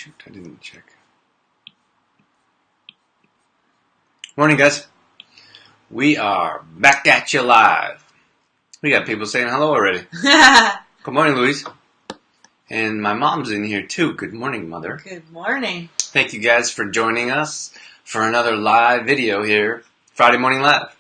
shoot, I didn't check. Morning, guys. We are back at you live. We got people saying hello already. Good morning, Louise. And my mom's in here too. Good morning, Mother. Good morning. Thank you guys for joining us for another live video here, Friday Morning Live.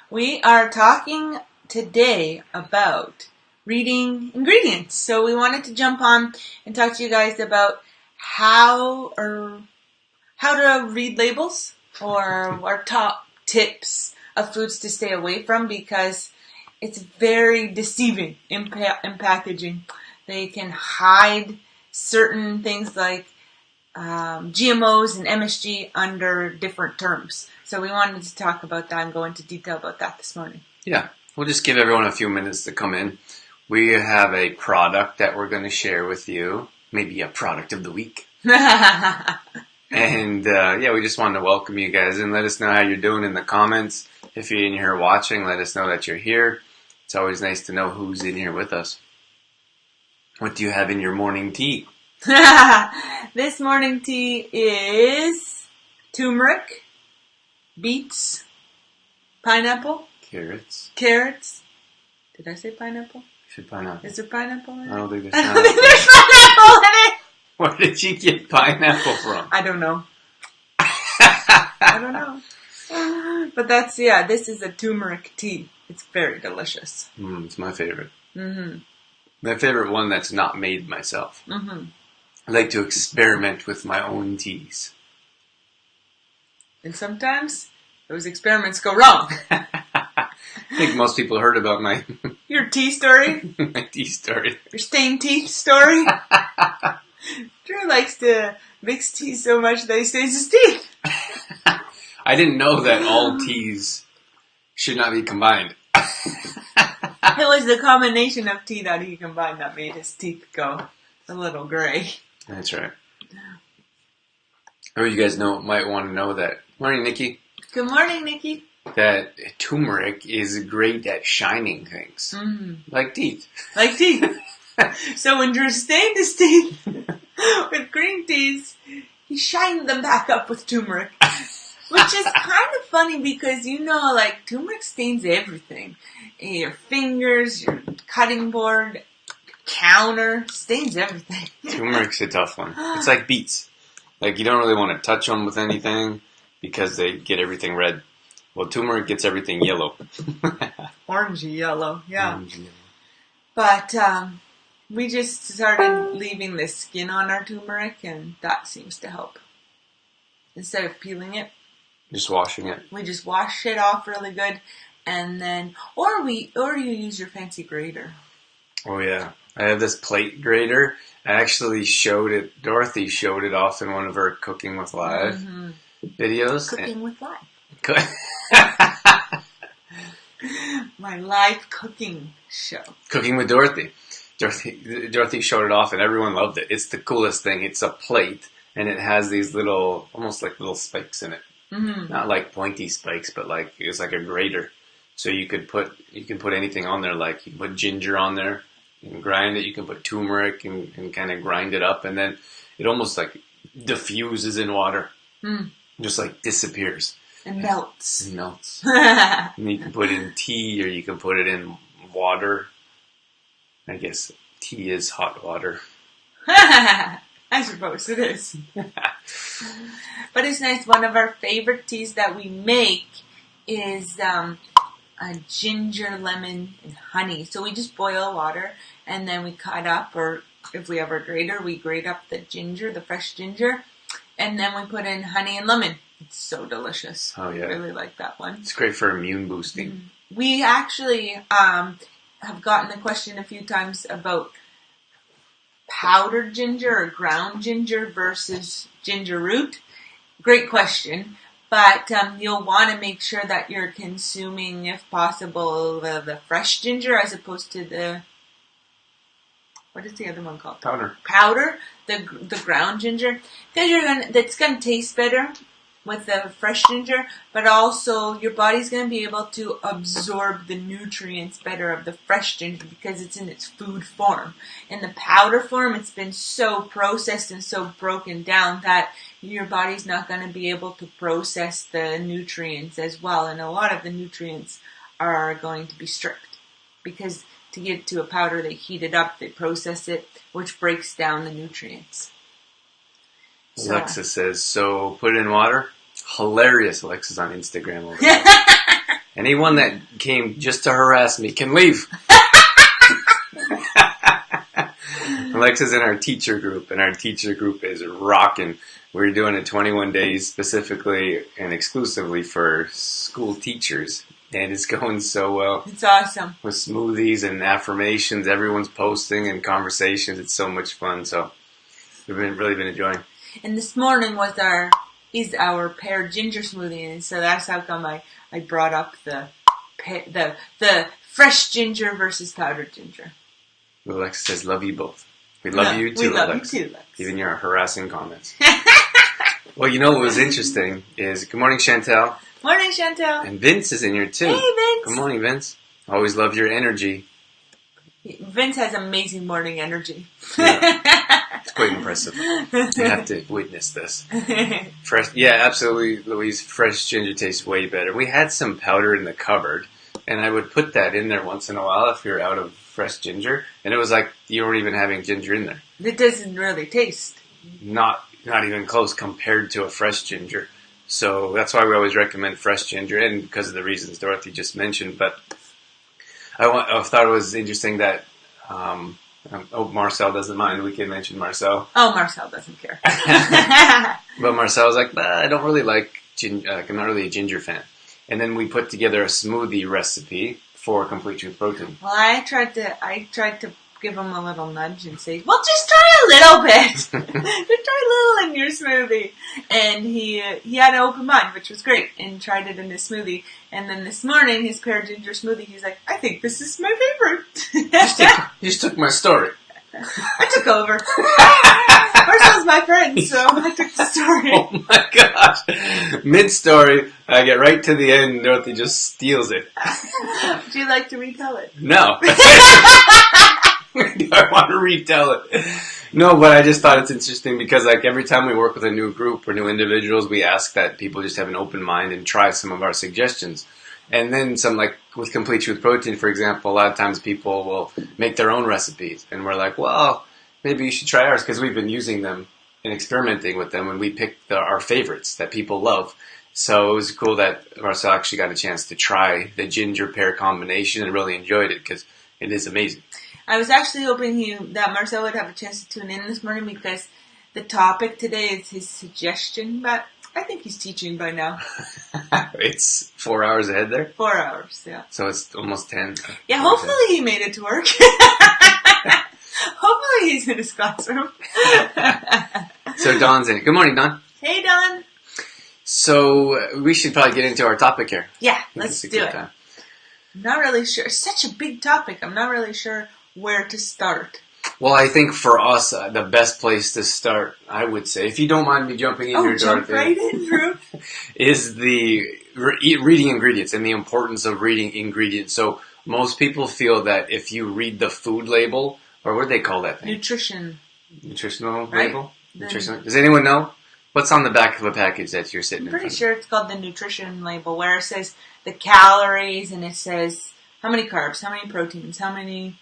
We are talking today about reading ingredients. So we wanted to jump on and talk to you guys about how to read labels or our top tips of foods to stay away from, because it's very deceiving in packaging. They can hide certain things like GMOs and MSG under different terms. So we wanted to talk about that and go into detail about that this morning. Yeah, we'll just give everyone a few minutes to come in. We have a product that we're going to share with you, maybe a product of the week. And we just wanted to welcome you guys and let us know how you're doing in the comments. If you're in here watching, let us know that you're here. It's always nice to know who's in here with us. What do you have in your morning tea? This morning tea is turmeric, beets, pineapple, Carrots. Did I say pineapple? You said pineapple. Is there pineapple in it? I don't think there's I pineapple. don't think there's pineapple in it. Where did you get pineapple from? I don't know. I don't know. But this is a turmeric tea. It's very delicious. It's my favorite. Mm-hmm. My favorite one that's not made myself. Mm-hmm. I like to experiment with my own teas. And sometimes those experiments go wrong. I think most people heard about my Your tea story? my tea story. Your stained teeth story? Drew likes to mix tea so much that he stains his teeth. I didn't know that all teas should not be combined. It was the combination of tea that he combined that made his teeth go a little gray. That's right. Or you guys might want to know that. Morning, Nikki. Good morning, Nikki. That turmeric is great at shining things. Mm-hmm. Like teeth. Like teeth. So when Drew stained his teeth with green teas, he shined them back up with turmeric. Which is kind of funny because, turmeric stains everything. Your fingers, your cutting board, counter, stains everything. Turmeric's a tough one. It's like beets. Like, you don't really want to touch them with anything because they get everything red. Well, turmeric gets everything yellow. Orangey yellow, yeah. Orangey yellow. But we just started leaving the skin on our turmeric, and that seems to help. Instead of peeling it, just washing it. we just wash it off really good, and then, or you use your fancy grater. Oh yeah, I have this plate grater. I actually Dorothy showed it off in one of her Cooking with Live videos. Cooking with Live. Good. My live cooking show. Cooking with Dorothy. Dorothy showed it off and everyone loved it. It's the coolest thing. It's a plate and it has these almost like little spikes in it. Mm-hmm. Not like pointy spikes, but it's like a grater. So you can put anything on there. Like you can put ginger on there and grind it. You can put turmeric and kind of grind it up, and then it almost like diffuses in water. Just like disappears. It melts. It melts. And you can put it in tea or you can put it in water. I guess tea is hot water. I suppose it is. But it's nice. One of our favorite teas that we make is a ginger, lemon, and honey. So we just boil water and then we cut up, or if we have our grater, we grate up the ginger, the fresh ginger, and then we put in honey and lemon. It's so delicious. Oh yeah. I really like that one. It's great for immune boosting. We actually have gotten the question a few times about powdered ginger or ground ginger versus ginger root. Great question. But you'll want to make sure that you're consuming, if possible, the fresh ginger as opposed to the, what is the other one called? Powder. Powder, the ground ginger. Because that's going to taste better with the fresh ginger, but also your body's going to be able to absorb the nutrients better of the fresh ginger because it's in its food form. In the powder form, it's been so processed and so broken down that your body's not going to be able to process the nutrients as well. And a lot of the nutrients are going to be stripped because to get to a powder, they heat it up, they process it, which breaks down the nutrients. Alexa says, so put it in water. Hilarious. Alexa's on Instagram over there. Anyone that came just to harass me can leave. Alexa's in our teacher group, and our teacher group is rocking. We're doing it 21 days specifically and exclusively for school teachers. And it's going so well. It's awesome. With smoothies and affirmations, everyone's posting and conversations. It's so much fun. So we've really been enjoying. And this morning is our pear ginger smoothie, and so that's how come I brought up the fresh ginger versus powdered ginger. Alexa says, "Love you both." We love you too, we love Alexa. You too, Lex. Even your harassing comments. Well, you know what was interesting is good morning, Chantel. Morning, Chantel. And Vince is in here too. Hey, Vince. Good morning, Vince. Always love your energy. Vince has amazing morning energy. Yeah. It's quite impressive. You have to witness this. Fresh, yeah, absolutely, Louise. Fresh ginger tastes way better. We had some powder in the cupboard, and I would put that in there once in a while if you're out of fresh ginger, and it was like you weren't even having ginger in there. It doesn't really taste. Not even close compared to a fresh ginger. So that's why we always recommend fresh ginger, and because of the reasons Dorothy just mentioned. But I thought it was interesting that. Marcel doesn't mind. We can mention Marcel. Oh, Marcel doesn't care. But Marcel was like, I don't really like ginger. I'm not really a ginger fan. And then we put together a smoothie recipe for Complete Truth Protein. Well, I tried to give him a little nudge and say, well, just try a little bit. Just try a little in your smoothie. And he had an open mind, which was great, and tried it in his smoothie. And then this morning, his pear ginger smoothie, he's like, I think this is my favorite. You just took my story. I took over. Marcel's my friend, so I took the story. Oh my gosh. Mid-story, I get right to the end, and Dorothy just steals it. Would you like to retell it? No. Do I want to retell it? No, but I just thought it's interesting because like every time we work with a new group or new individuals, we ask that people just have an open mind and try some of our suggestions. And then some, like with Complete Truth Protein, for example, a lot of times people will make their own recipes. And we're like, well, maybe you should try ours because we've been using them and experimenting with them and we picked our favorites that people love. So it was cool that Marcel actually got a chance to try the ginger pear combination and really enjoyed it because it is amazing. I was actually hoping that Marcel would have a chance to tune in this morning because the topic today is his suggestion, but I think he's teaching by now. It's 4 hours ahead there? 4 hours, yeah. So it's almost 10. Yeah, hopefully he made it to work. Hopefully he's in his classroom. So Don's in it. Good morning, Don. Hey, Don. So we should probably get into our topic here. Yeah, let's do it. I'm not really sure. It's such a big topic. I'm not really sure where to start. Well, I think for us, the best place to start, I would say, if you don't mind me jumping in here, jump Dorothy, right in, Drew. is the reading ingredients and the importance of reading ingredients. So most people feel that if you read the food label, or what do they call that thing? Nutritional label? Nutritional. Does anyone know? What's on the back of a package that you're sitting in front of? I'm pretty sure it's called the nutrition label, where it says the calories and it says how many carbs, how many proteins, how many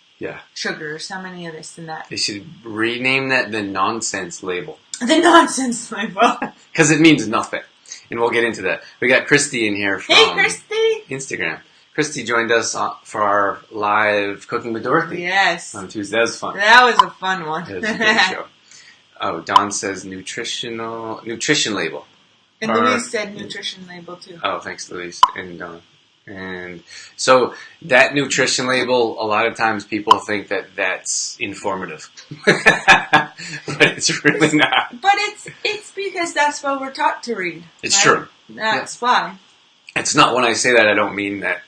sugars, how many of this and that. They should rename that the nonsense label. The nonsense label. Because it means nothing. And we'll get into that. We got Christy in here from Instagram. Christy joined us for our live Cooking with Dorothy. Yes. On Tuesday. That was fun. That was a fun one. It was a great show. Oh, Don says nutrition label. And Louise said nutrition label too. Oh, thanks, Louise and Don. And so that nutrition label, a lot of times people think that that's informative, but it's really not. But it's because that's what we're taught to read. It's right? true. That's why. It's not, when I say that, I don't mean that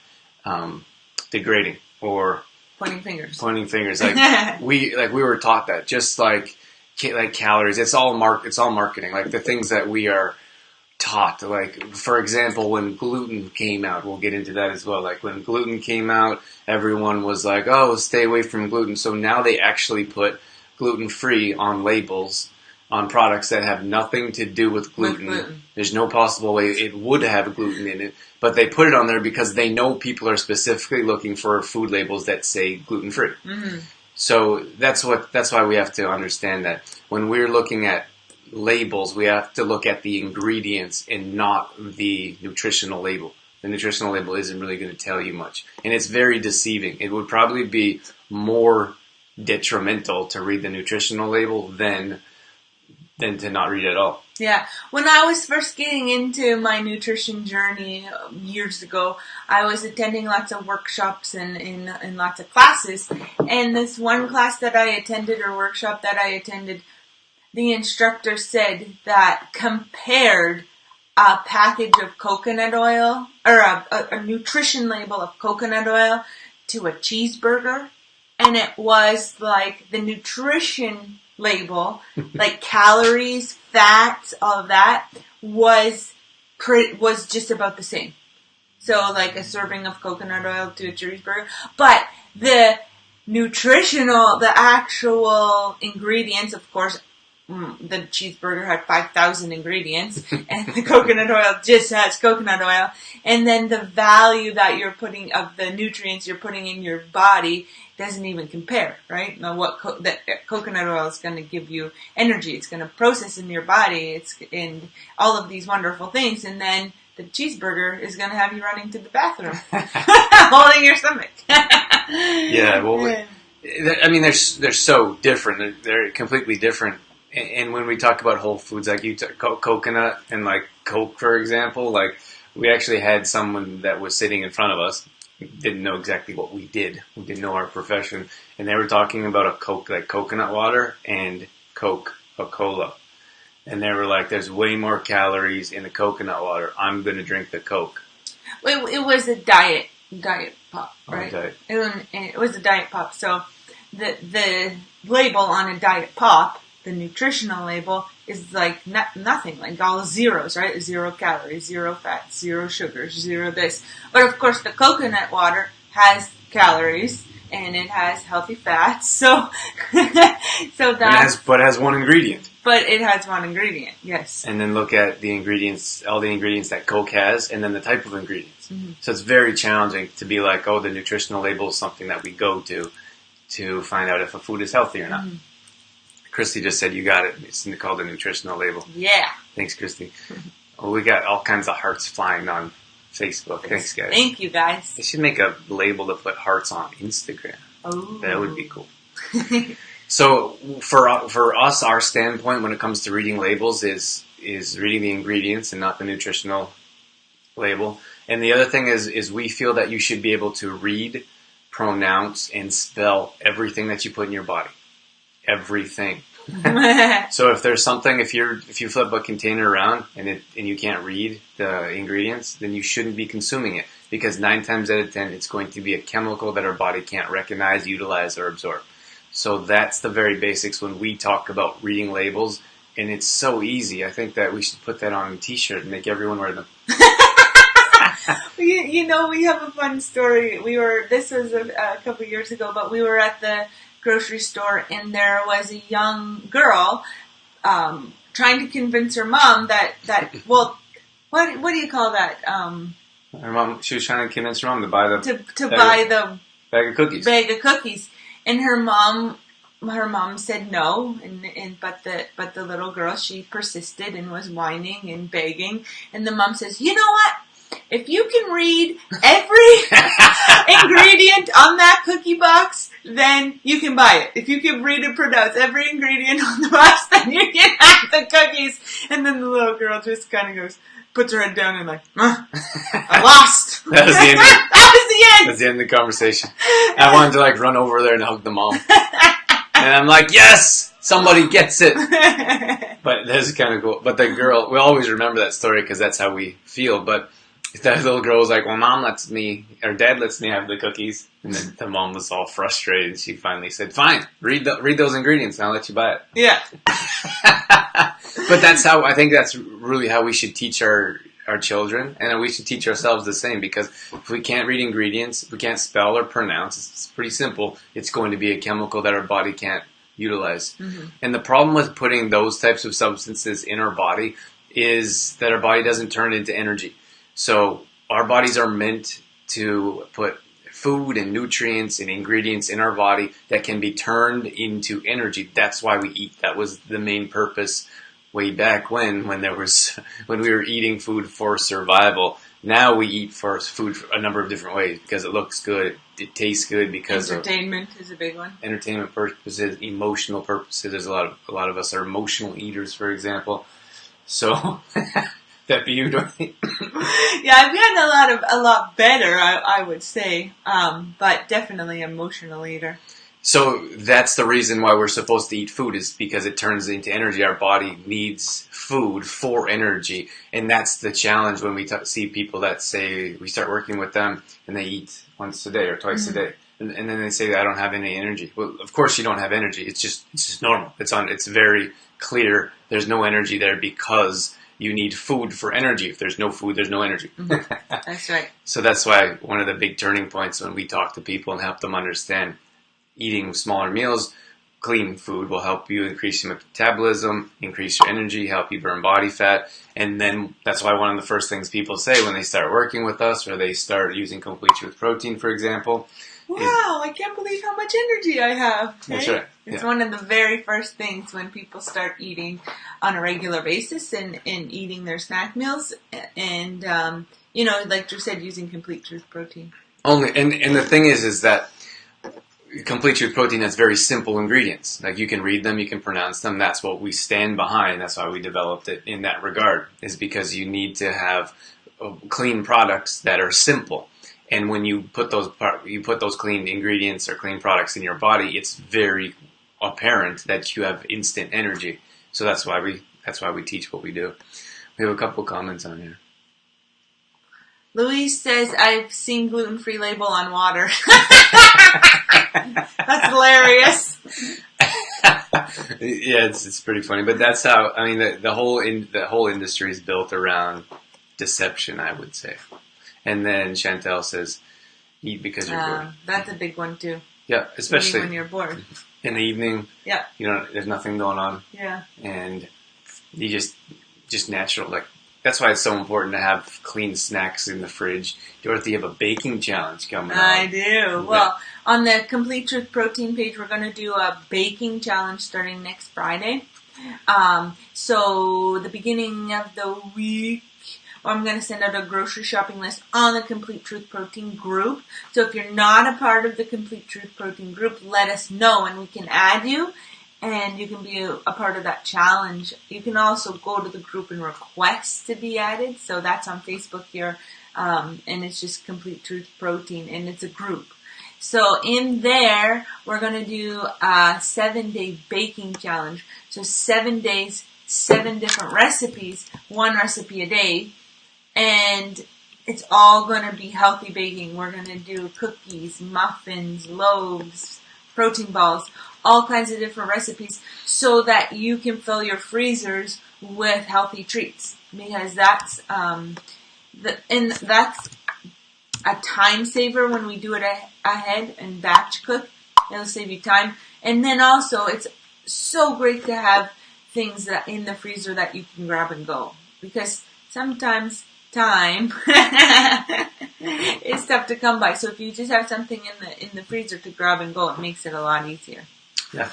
degrading or pointing fingers. Like we were taught that, just like calories. It's all marketing. Like the things that we are taught. Like, for example, when gluten came out, we'll get into that as well. Like, when gluten came out, everyone was like, oh, stay away from gluten. So now they actually put gluten-free on labels on products that have nothing to do with gluten. There's no possible way it would have gluten in it, but they put it on there because they know people are specifically looking for food labels that say gluten-free. Mm-hmm. So that's why we have to understand that when we're looking at labels, we have to look at the ingredients and not the nutritional label. The nutritional label isn't really going to tell you much, and it's very deceiving. It would probably be more detrimental to read the nutritional label than to not read it at all. Yeah. When I was first getting into my nutrition journey years ago, I was attending lots of workshops and lots of classes. And this one class that I attended, or workshop that I attended, the instructor said that compared a package of coconut oil, or a nutrition label of coconut oil, to a cheeseburger. And it was like the nutrition label, like calories, fats, all of that, was just about the same. So like a serving of coconut oil to a cheeseburger. But the actual ingredients, of course, the cheeseburger had 5,000 ingredients, and the coconut oil just has coconut oil. And then the value that you're putting of the nutrients you're putting in your body doesn't even compare, right? Now, that coconut oil is going to give you energy. It's going to process in your body. And all of these wonderful things. And then the cheeseburger is going to have you running to the bathroom, holding your stomach. Yeah, well, I mean, they're so different. They're completely different. And when we talk about whole foods, like you took coconut and like Coke, for example, like we actually had someone that was sitting in front of us, didn't know exactly what we did. We didn't know our profession. And they were talking about a Coke, like coconut water and Coca-Cola. And they were like, there's way more calories in the coconut water. I'm going to drink the Coke. It was a diet pop, right? Diet. It was a diet pop. So the label on a diet pop, the nutritional label, is like nothing, like all zeros, right? 0 calories, 0 fats, 0 sugars, 0 this. But of course the coconut water has calories and it has healthy fats, so that's... But it has one ingredient. But it has one ingredient, yes. And then look at the ingredients, all the ingredients that Coke has, and then the type of ingredients. Mm-hmm. So it's very challenging to be like, oh, the nutritional label is something that we go to find out if a food is healthy or not. Mm-hmm. Christy just said you got it. It's called a nutritional label. Yeah. Thanks, Christy. Well, we got all kinds of hearts flying on Facebook. Thanks, guys. Thank you, guys. They should make a label to put hearts on Instagram. Oh. That would be cool. So for us, our standpoint when it comes to reading labels is reading the ingredients and not the nutritional label. And the other thing is we feel that you should be able to read, pronounce, and spell everything that you put in your body. Everything. So if there's something, if you flip a container around and you can't read the ingredients, then you shouldn't be consuming it, because 9 times out of 10 it's going to be a chemical that our body can't recognize, utilize, or absorb. So that's the very basics when we talk about reading labels, and it's so easy. I think that we should put that on a t-shirt and make everyone wear them. You know, we have a fun story. This was a couple of years ago, but we were at the grocery store, and there was a young girl trying to convince her mom that well, what do you call that? Her mom, she was trying to convince her mom to buy the buy the bag of cookies. And her mom said no, but the little girl, she persisted and was whining and begging, and the mom says, you know what? If you can read every ingredient on that cookie box, then you can buy it. If you can read and pronounce every ingredient on the box, then you can have the cookies. And then the little girl just kind of puts her head down and like, I lost. That was the end. That was the end. That's the end of the conversation. I wanted to run over there and hug the mom. And I'm like, yes, somebody gets it. But that's kind of cool. But the girl, we always remember that story because that's how we feel. But that little girl was like, well, Dad lets me have the cookies. And then the mom was all frustrated. She finally said, fine, read those ingredients and I'll let you buy it. Yeah. But I think that's really how we should teach our children, and we should teach ourselves the same, because if we can't read ingredients, if we can't spell or pronounce, it's pretty simple. It's going to be a chemical that our body can't utilize. Mm-hmm. And the problem with putting those types of substances in our body is that our body doesn't turn into energy. So our bodies are meant to put food and nutrients and ingredients in our body that can be turned into energy. That's why we eat. That was the main purpose way back when we were eating food for survival. Now we eat for food for a number of different ways, because it looks good, it tastes good, because entertainment is a big one. Entertainment purposes, emotional purposes. There's a lot of us are emotional eaters, for example. So that be you, Dorothy? Yeah, I've gotten a lot better, I would say, but definitely emotional eater. So that's the reason why we're supposed to eat food, is because it turns into energy. Our body needs food for energy. And that's the challenge when we see people that say, we start working with them and they eat once a day or twice a day. And then they say, I don't have any energy. Well, of course you don't have energy. It's just normal. It's very clear. There's no energy there because you need food for energy. If there's no food, there's no energy. Mm-hmm. That's right. So that's why one of the big turning points when we talk to people and help them understand eating smaller meals, clean food will help you increase your metabolism, increase your energy, help you burn body fat. And then that's why one of the first things people say when they start working with us, or they start using Complete Truth Protein, for example. Wow, I can't believe how much energy I have. That's right. It's one of the very first things when people start eating on a regular basis and eating their snack meals. And, like you said, using Complete Truth Protein. And the thing is that Complete Truth Protein has very simple ingredients. Like, you can read them, you can pronounce them. That's what we stand behind. That's why we developed it in that regard, is because you need to have clean products that are simple. And when you put those clean ingredients or clean products in your body, it's very apparent that you have instant energy. So that's why we teach what we do. We have a couple comments on here. Louise says, I've seen gluten-free label on water. That's hilarious. Yeah, it's pretty funny, but that's how, I mean, the whole industry is built around deception, I would say. And then Chantel says, eat because you're bored. That's a big one too. Yeah, especially when you're bored. In the evening. Yeah. There's nothing going on. Yeah. And you just natural, like, that's why it's so important to have clean snacks in the fridge. Dorothy, you have a baking challenge coming up. I do. Well, on the Complete Truth Protein page, we're going to do a baking challenge starting next Friday. So the beginning of the week, I'm going to send out a grocery shopping list on the Complete Truth Protein group. So if you're not a part of the Complete Truth Protein group, let us know and we can add you. And you can be a part of that challenge. You can also go to the group and request to be added. So that's on Facebook here. And it's just Complete Truth Protein. And it's a group. So in there, we're going to do a 7-day baking challenge. So 7 days, 7 different recipes, 1 recipe a day. And it's all going to be healthy baking. We're going to do cookies, muffins, loaves, protein balls, all kinds of different recipes so that you can fill your freezers with healthy treats. Because that's that's a time saver when we do it ahead and batch cook. It'll save you time. And then also, it's so great to have things that in the freezer that you can grab and go. Because sometimes time is tough to come by. So if you just have something in the freezer to grab and go, it makes it a lot easier. Yeah.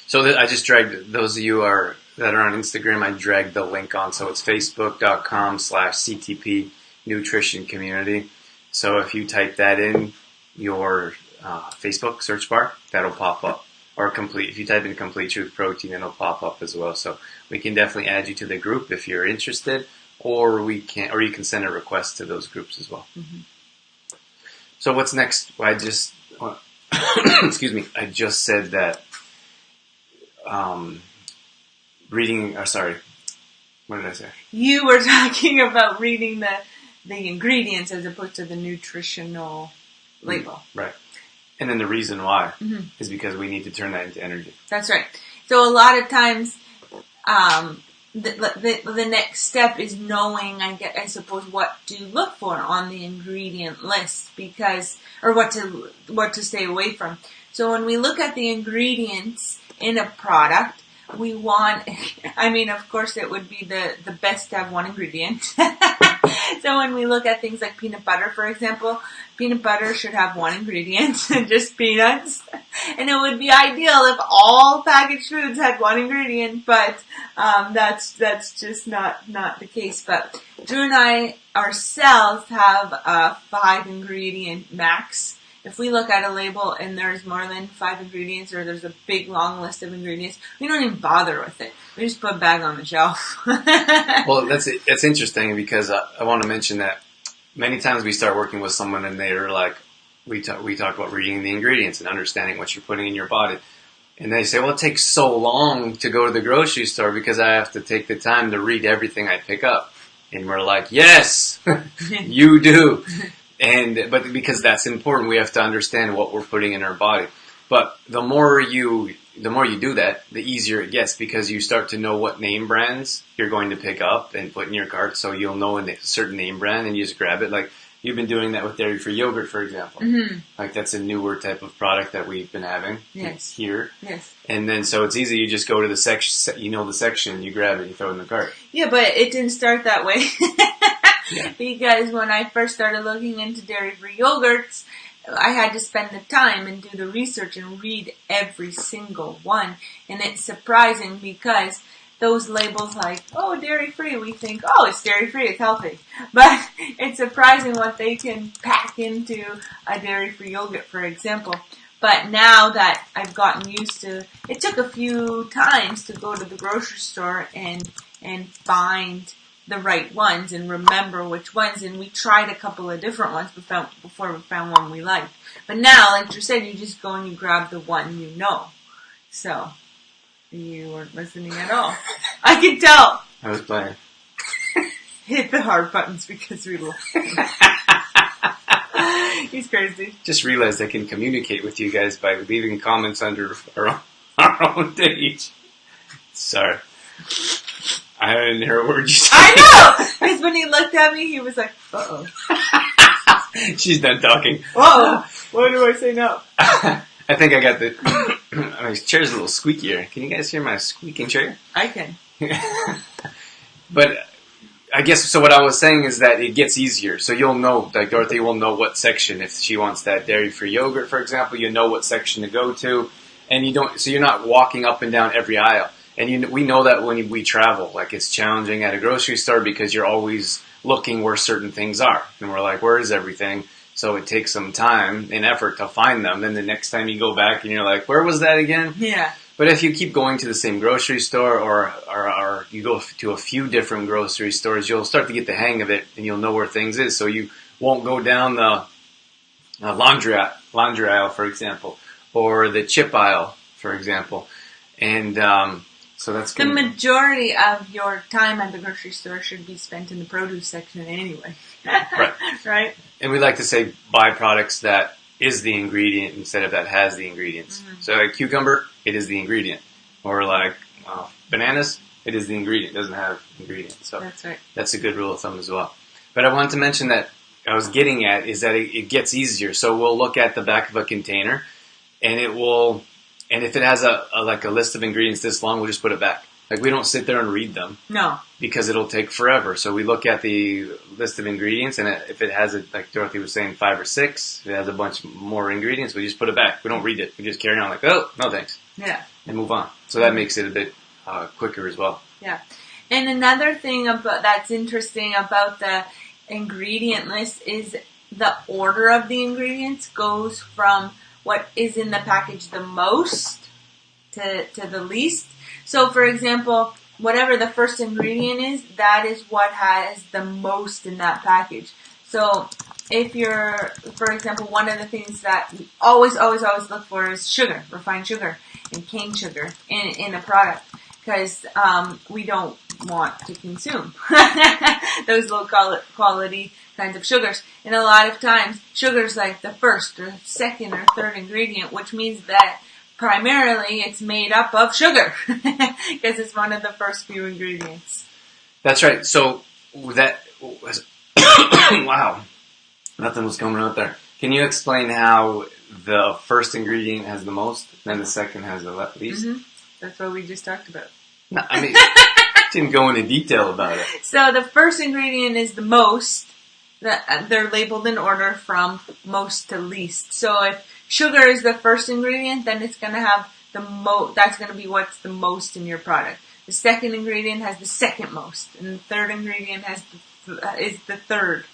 So I just dragged, those of you that are on Instagram, I dragged the link on. So it's facebook.com/CTP Nutrition Community. So if you type that in your Facebook search bar, that'll pop up. Or if you type in Complete Truth Protein, it'll pop up as well. So we can definitely add you to the group if you're interested, or you can send a request to those groups as well. Mm-hmm. So what's next? Excuse me. I just said that what did I say? You were talking about reading the ingredients as opposed to the nutritional label. Right. And then the reason why is because we need to turn that into energy. That's right. So a lot of times, the next step is knowing, I suppose, what to look for on the ingredient list, or what to stay away from. So when we look at the ingredients in a product, we want, of course it would be the best to have one ingredient. So when we look at things like peanut butter, for example, peanut butter should have one ingredient, just peanuts. And it would be ideal if all packaged foods had one ingredient, but that's just not the case. But Drew and I ourselves have a 5 ingredient max. If we look at a label and there's more than 5 ingredients, or there's a big long list of ingredients, we don't even bother with it. We just put a bag on the shelf. Well, that's interesting, because I want to mention that many times we start working with someone and they're like, we talk about reading the ingredients and understanding what you're putting in your body. And they say, well, it takes so long to go to the grocery store because I have to take the time to read everything I pick up. And we're like, yes, you do. But because that's important, we have to understand what we're putting in our body. But the more you do that, the easier it gets, because you start to know what name brands you're going to pick up and put in your cart, so you'll know a certain name brand and you just grab it. Like you've been doing that with dairy-free yogurt, for example. Mm-hmm. Like that's a newer type of product that we've been having here. Yes. And then so it's easy. You just go to the section, the section, you grab it, you throw it in the cart. Yeah, but it didn't start that way. Yeah. Because when I first started looking into dairy-free yogurts, I had to spend the time and do the research and read every single one. And it's surprising because those labels like, oh, dairy-free, we think, oh, it's dairy-free, it's healthy. But it's surprising what they can pack into a dairy-free yogurt, for example. But now that I've gotten used to, it took a few times to go to the grocery store and find the right ones and remember which ones, and we tried a couple of different ones before we found one we liked. But now, like you said, you just go and you grab the one you know. So, you weren't listening at all. I can tell. I was playing. Hit the hard buttons because we love He's crazy. Just realized I can communicate with you guys by leaving comments under our own page. Sorry. I didn't hear a word you said. I know! Because when he looked at me, he was like, uh-oh. She's done talking. Uh-oh. What do I say now? I think I got my chair's a little squeakier. Can you guys hear my squeaking chair? I can. But I guess, so what I was saying is that it gets easier. So you'll know, like Dorothy will know what section, if she wants that dairy-free yogurt, for example, you know what section to go to. And so you're not walking up and down every aisle. And we know that when we travel, like it's challenging at a grocery store because you're always looking where certain things are. And we're like, where is everything? So it takes some time and effort to find them. Then the next time you go back and you're like, where was that again? Yeah. But if you keep going to the same grocery store or you go to a few different grocery stores, you'll start to get the hang of it and you'll know where things is. So you won't go down the laundry aisle, for example, or the chip aisle, for example. And so that's the majority of your time at the grocery store should be spent in the produce section anyway. Right. Right? And we like to say buy products that is the ingredient instead of that has the ingredients. Mm-hmm. So like cucumber, it is the ingredient. Or like bananas, it is the ingredient. It doesn't have ingredients. So that's right. That's a good rule of thumb as well. But I wanted to mention that I was getting at is that it gets easier. So we'll look at the back of a container and it will... And if it has a list of ingredients this long, we'll just put it back. Like we don't sit there and read them. No. Because it'll take forever. So we look at the list of ingredients, and if it has, like Dorothy was saying, 5 or 6, if it has a bunch more ingredients, we just put it back. We don't read it. We just carry on like, oh, no thanks. Yeah. And move on. So that makes it a bit quicker as well. Yeah. And another thing that's interesting about the ingredient list is the order of the ingredients goes from what is in the package the most to the least. So, for example, whatever the first ingredient is, that is what has the most in that package. So, if you're, for example, one of the things that we always look for is sugar, refined sugar, and cane sugar in a product. Because we don't want to consume those low quality kinds of sugars. And a lot of times, sugar's like the first or second or third ingredient, which means that primarily it's made up of sugar because it's one of the first few ingredients. That's right. So that was wow, nothing was coming out there. Can you explain how the first ingredient has the most, then the second has the least? Mm-hmm. That's what we just talked about. No, I mean, didn't go into detail about it. So the first ingredient is the most. They're labeled in order from most to least. So if sugar is the first ingredient, then it's going to have the most. That's going to be what's the most in your product. The second ingredient has the second most, and the third ingredient is the third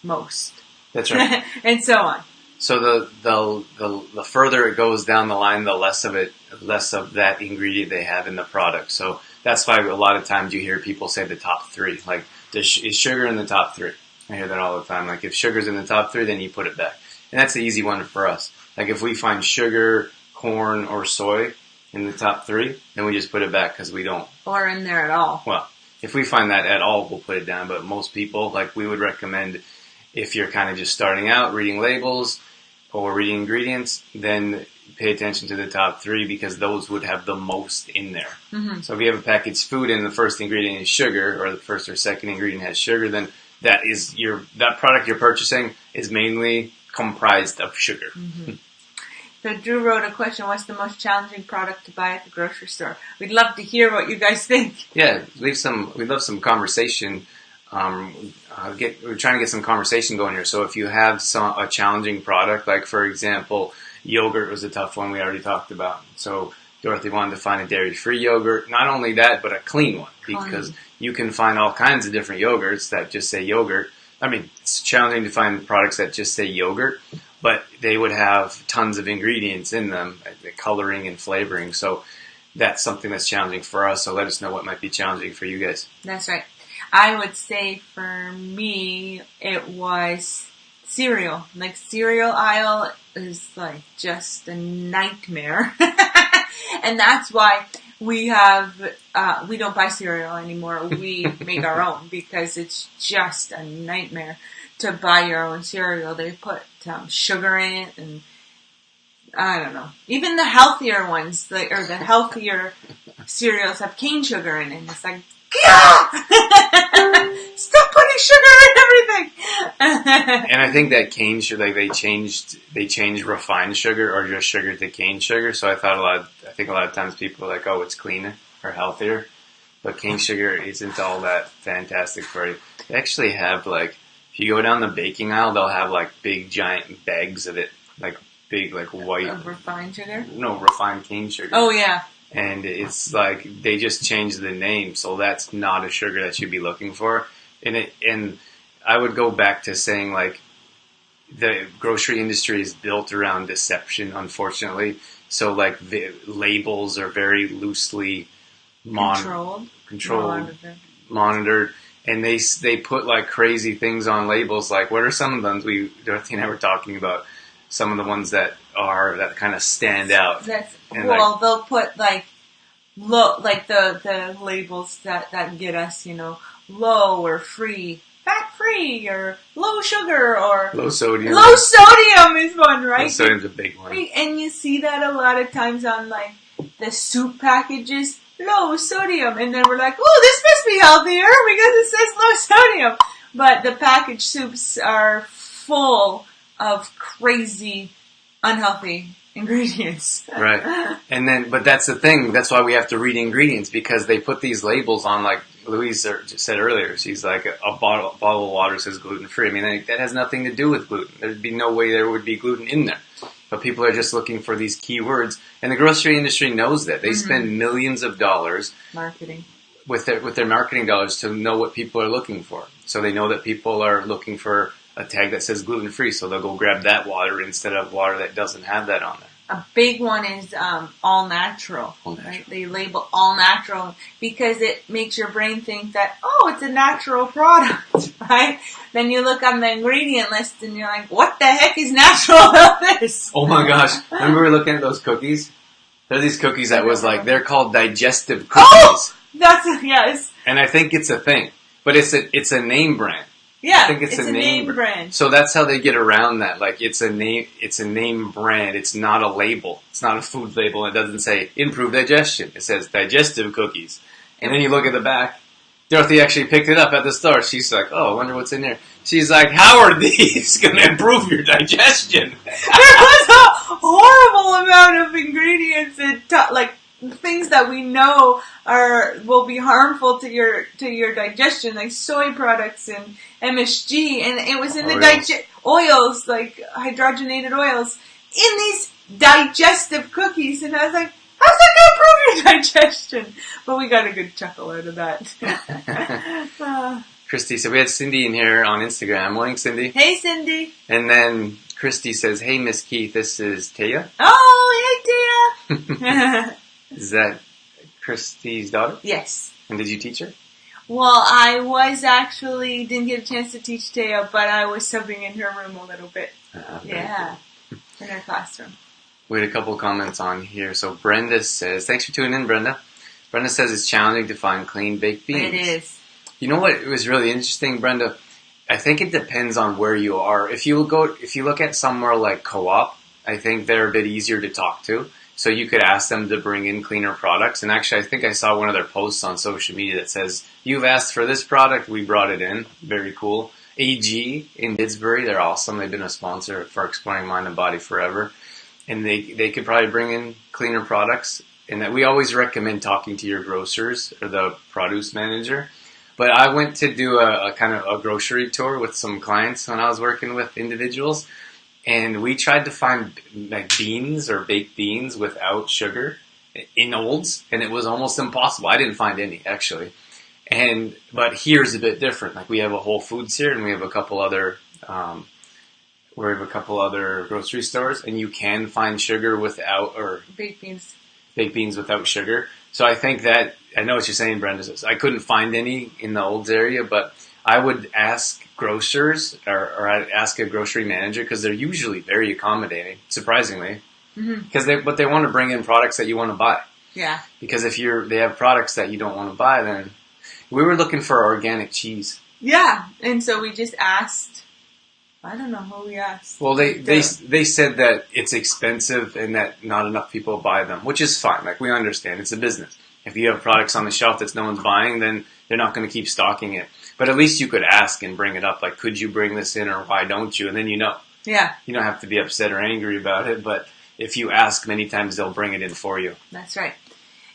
most. That's right. And so on. So the further it goes down the line, the less of that ingredient they have in the product. So that's why a lot of times you hear people say the top three. Like, is sugar in the top three? I hear that all the time. Like, if sugar's in the top three, then you put it back. And that's the easy one for us. Like, if we find sugar, corn, or soy in the top three, then we just put it back because we don't. Or in there at all. Well, if we find that at all, we'll put it down. But most people, like, we would recommend if you're kind of just starting out, reading labels or reading ingredients, then pay attention to the top three because those would have the most in there. Mm-hmm. So if you have a packaged food and the first ingredient is sugar, or the first or second ingredient has sugar, then that product you're purchasing is mainly comprised of sugar. Mm-hmm. So Drew wrote a question: what's the most challenging product to buy at the grocery store? We'd love to hear what you guys think. Yeah, we'd love some conversation. We're trying to get some conversation going here. So if you have a challenging product, like for example, yogurt was a tough one we already talked about. So Dorothy wanted to find a dairy-free yogurt. Not only that, but a clean one, because you can find all kinds of different yogurts that just say yogurt. I mean, it's challenging to find products that just say yogurt, but they would have tons of ingredients in them, the coloring and flavoring. So that's something that's challenging for us. So let us know what might be challenging for you guys. That's right. I would say for me, it was cereal. Like, cereal aisle is like just a nightmare. And that's why we don't buy cereal anymore. We make our own because it's just a nightmare to buy your own cereal. They put sugar in it, and I don't know. Even the healthier ones, the healthier cereals have cane sugar in it. It's like, stop putting sugar in everything. And I think that cane sugar, like they changed refined sugar or just sugar to cane sugar. So I think a lot of times people are like, oh, it's cleaner or healthier, but cane sugar isn't all that fantastic for you. They actually have, like, if you go down the baking aisle, they'll have like big giant bags of it, like big, like white. Of refined sugar? No, refined cane sugar. Oh yeah. And it's like they just changed the name, so that's not a sugar that you'd be looking for. And I would go back to saying, like, the grocery industry is built around deception, unfortunately. So like the labels are very loosely monitored, and they put like crazy things on labels. Like, what are some of them? Dorothy and I were talking about some of the ones that kind of stand out. They'll put like low, like the labels that get us, low or free, fat free, or low sugar, or low sodium. Low sodium is one, right? Low sodium's a big one. And you see that a lot of times on like the soup packages, low sodium, and then we're like, oh, this must be healthier because it says low sodium. But the packaged soups are full of crazy, unhealthy ingredients. Right. But that's the thing. That's why we have to read ingredients, because they put these labels on, like Louise said earlier. She's like, a bottle of water says gluten-free. I mean, that has nothing to do with gluten. Thered be no way there would be gluten in there. But people are just looking for these keywords. And the grocery industry knows that. They spend millions of dollars marketing with their marketing dollars to know what people are looking for. So they know that people are looking for a tag that says gluten-free, so they'll go grab that water instead of water that doesn't have that on there. A big one is all natural. Right? They label all natural because it makes your brain think that, oh, it's a natural product, right? Then you look on the ingredient list and you're like, what the heck is natural about this? Oh my gosh. Remember we were looking at those cookies? They're these cookies that was like, they're called digestive cookies. Oh! Yes. And I think it's a thing. But it's a name brand. Yeah, I think it's a name brand. So that's how they get around that. Like it's a name brand. It's not a label. It's not a food label. It doesn't say improved digestion. It says digestive cookies. And then you look at the back. Dorothy actually picked it up at the store. She's like, "Oh, I wonder what's in here." She's like, "How are these going to improve your digestion?" There was a horrible amount of ingredients and like things that we know will be harmful to your digestion, like soy products and MSG, and it was in the oils, like hydrogenated oils, in these digestive cookies, and I was like, how's that going to improve your digestion? But we got a good chuckle out of that. Christy, so we had Cindy in here on Instagram. Morning, Cindy. Hey, Cindy. And then Christy says, "Hey, Miss Keith, this is Taya." Oh, hey, Taya. Is that Christy's daughter? Yes. And did you teach her? Well, I didn't get a chance to teach Taya, but I was subbing in her room a little bit. Yeah, cool. In her classroom. We had a couple comments on here. So Brenda says, thanks for tuning in, Brenda. Brenda says it's challenging to find clean baked beans. It is. You know what was really interesting, Brenda? I think it depends on where you are. If you look at somewhere like Co-op, I think they're a bit easier to talk to. So you could ask them to bring in cleaner products. And actually, I think I saw one of their posts on social media that says, "You've asked for this product, we brought it in." Very cool. AG in Didsbury, they're awesome. They've been a sponsor for Exploring Mind and Body forever. And they could probably bring in cleaner products. And that we always recommend talking to your grocers or the produce manager. But I went to do a kind of a grocery tour with some clients when I was working with individuals. And we tried to find like beans or baked beans without sugar in Olds, and it was almost impossible. I didn't find any, actually. But here's a bit different. Like we have a Whole Foods here, and we have a couple other grocery stores, and you can find sugar without or baked beans without sugar. So I think that I know what you're saying, Brenda. I couldn't find any in the Olds area, but I would ask grocers or I'd ask a grocery manager because they're usually very accommodating, surprisingly. Because they want to bring in products that you want to buy. Yeah. Because if they have products that you don't want to buy, then we were looking for organic cheese. Yeah, and so we just asked. I don't know who we asked. Well, they said that it's expensive and that not enough people buy them, which is fine. Like we understand, it's a business. If you have products on the shelf that no one's buying, then they're not going to keep stocking it. But at least you could ask and bring it up, like, could you bring this in or why don't you? And then you know. Yeah. You don't have to be upset or angry about it, but if you ask many times, they'll bring it in for you. That's right.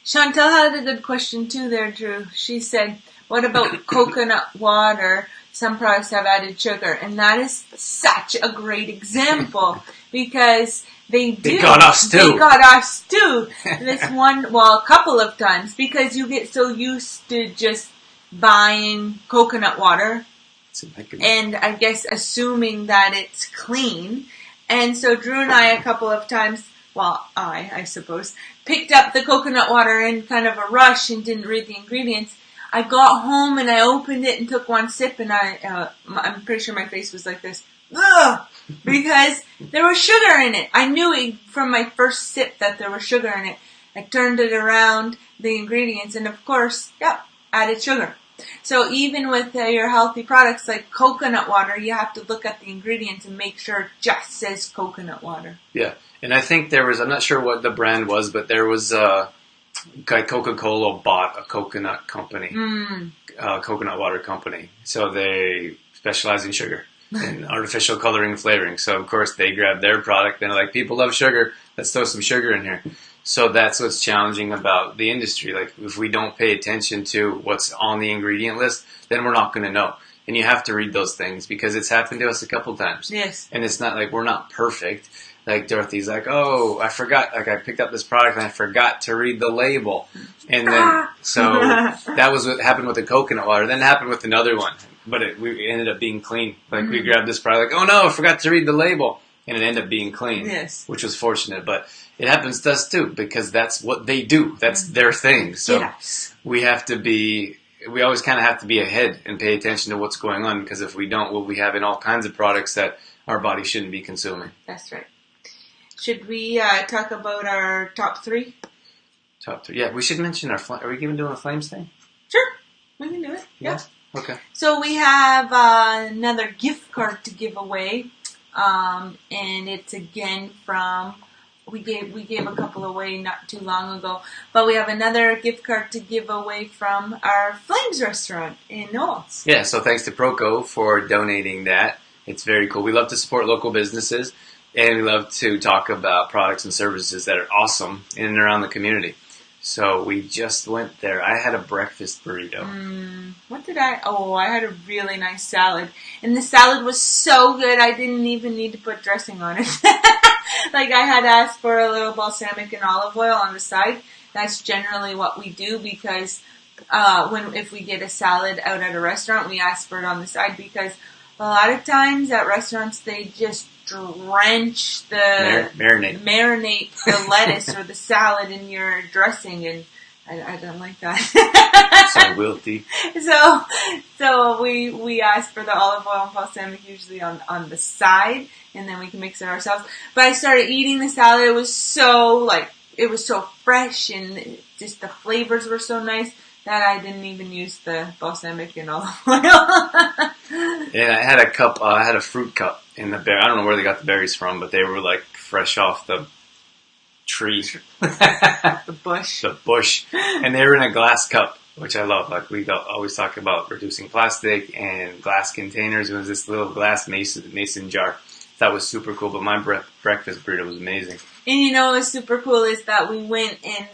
Chantel had a good question too there, Drew. She said, what about coconut water? Some products have added sugar. And that is such a great example because they do. They got us too. They got us too. A couple of times because you get so used to just buying coconut water and I guess assuming that it's clean. And so Drew and I a couple of times, I suppose, picked up the coconut water in kind of a rush and didn't read the ingredients. I got home and I opened it and took one sip and I'm pretty sure my face was like this. Ugh! Because there was sugar in it. I knew from my first sip that there was sugar in it. I turned it around, the ingredients, and of course, added sugar. So even with your healthy products like coconut water, you have to look at the ingredients and make sure it just says coconut water. Yeah, and I think I'm not sure what the brand was, but there was Coca-Cola bought a coconut company, coconut water company. So they specialize in sugar and artificial coloring and flavoring. So of course they grabbed their product and they're like, people love sugar, let's throw some sugar in here. So that's what's challenging about the industry. Like if we don't pay attention to what's on the ingredient list, then we're not going to know. And you have to read those things because it's happened to us a couple times. Yes. And it's not like we're not perfect. Like Dorothy's like, oh, I forgot, like I picked up this product and I forgot to read the label. And then, so that was what happened with the coconut water. Then it happened with another one. But we ended up being clean. Like we grabbed this product, like, oh no, I forgot to read the label. And it ended up being clean. Yes. Which was fortunate. But it happens to us too because that's what they do. That's their thing. So we always kind of have to be ahead and pay attention to what's going on because if we don't, we'll be having all kinds of products that our body shouldn't be consuming. That's right. Should we talk about our top three? Top three. Yeah, we should mention our are we even doing a flames thing? Sure. We can do it. Yeah. Okay. So we have another gift card to give away, and it's again from we gave a couple away not too long ago, but we have another gift card to give away from our Flames restaurant in Knowles. Yeah, so thanks to Proco for donating that. It's very cool. We love to support local businesses, and we love to talk about products and services that are awesome in and around the community. So we just went there. I had a breakfast burrito. What did I? Oh, I had a really nice salad. And the salad was so good, I didn't even need to put dressing on it. Like, I had asked for a little balsamic and olive oil on the side. That's generally what we do because if we get a salad out at a restaurant, we ask for it on the side because a lot of times at restaurants, they just drench the marinate the lettuce or the salad in your dressing, and I don't like that. So wilty. So we ask for the olive oil and balsamic usually on the side, and then we can mix it ourselves. But I started eating the salad. It was so fresh, and just the flavors were so nice that I didn't even use the balsamic and olive oil. And I had a cup. I had a fruit cup in the berry. I don't know where they got the berries from, but they were like fresh off the tree, The bush, and they were in a glass cup, which I love. Like we always talk about reducing plastic and glass containers. It was this little glass mason jar. That was super cool. But my breakfast burrito was amazing. And you know what's super cool is that we went and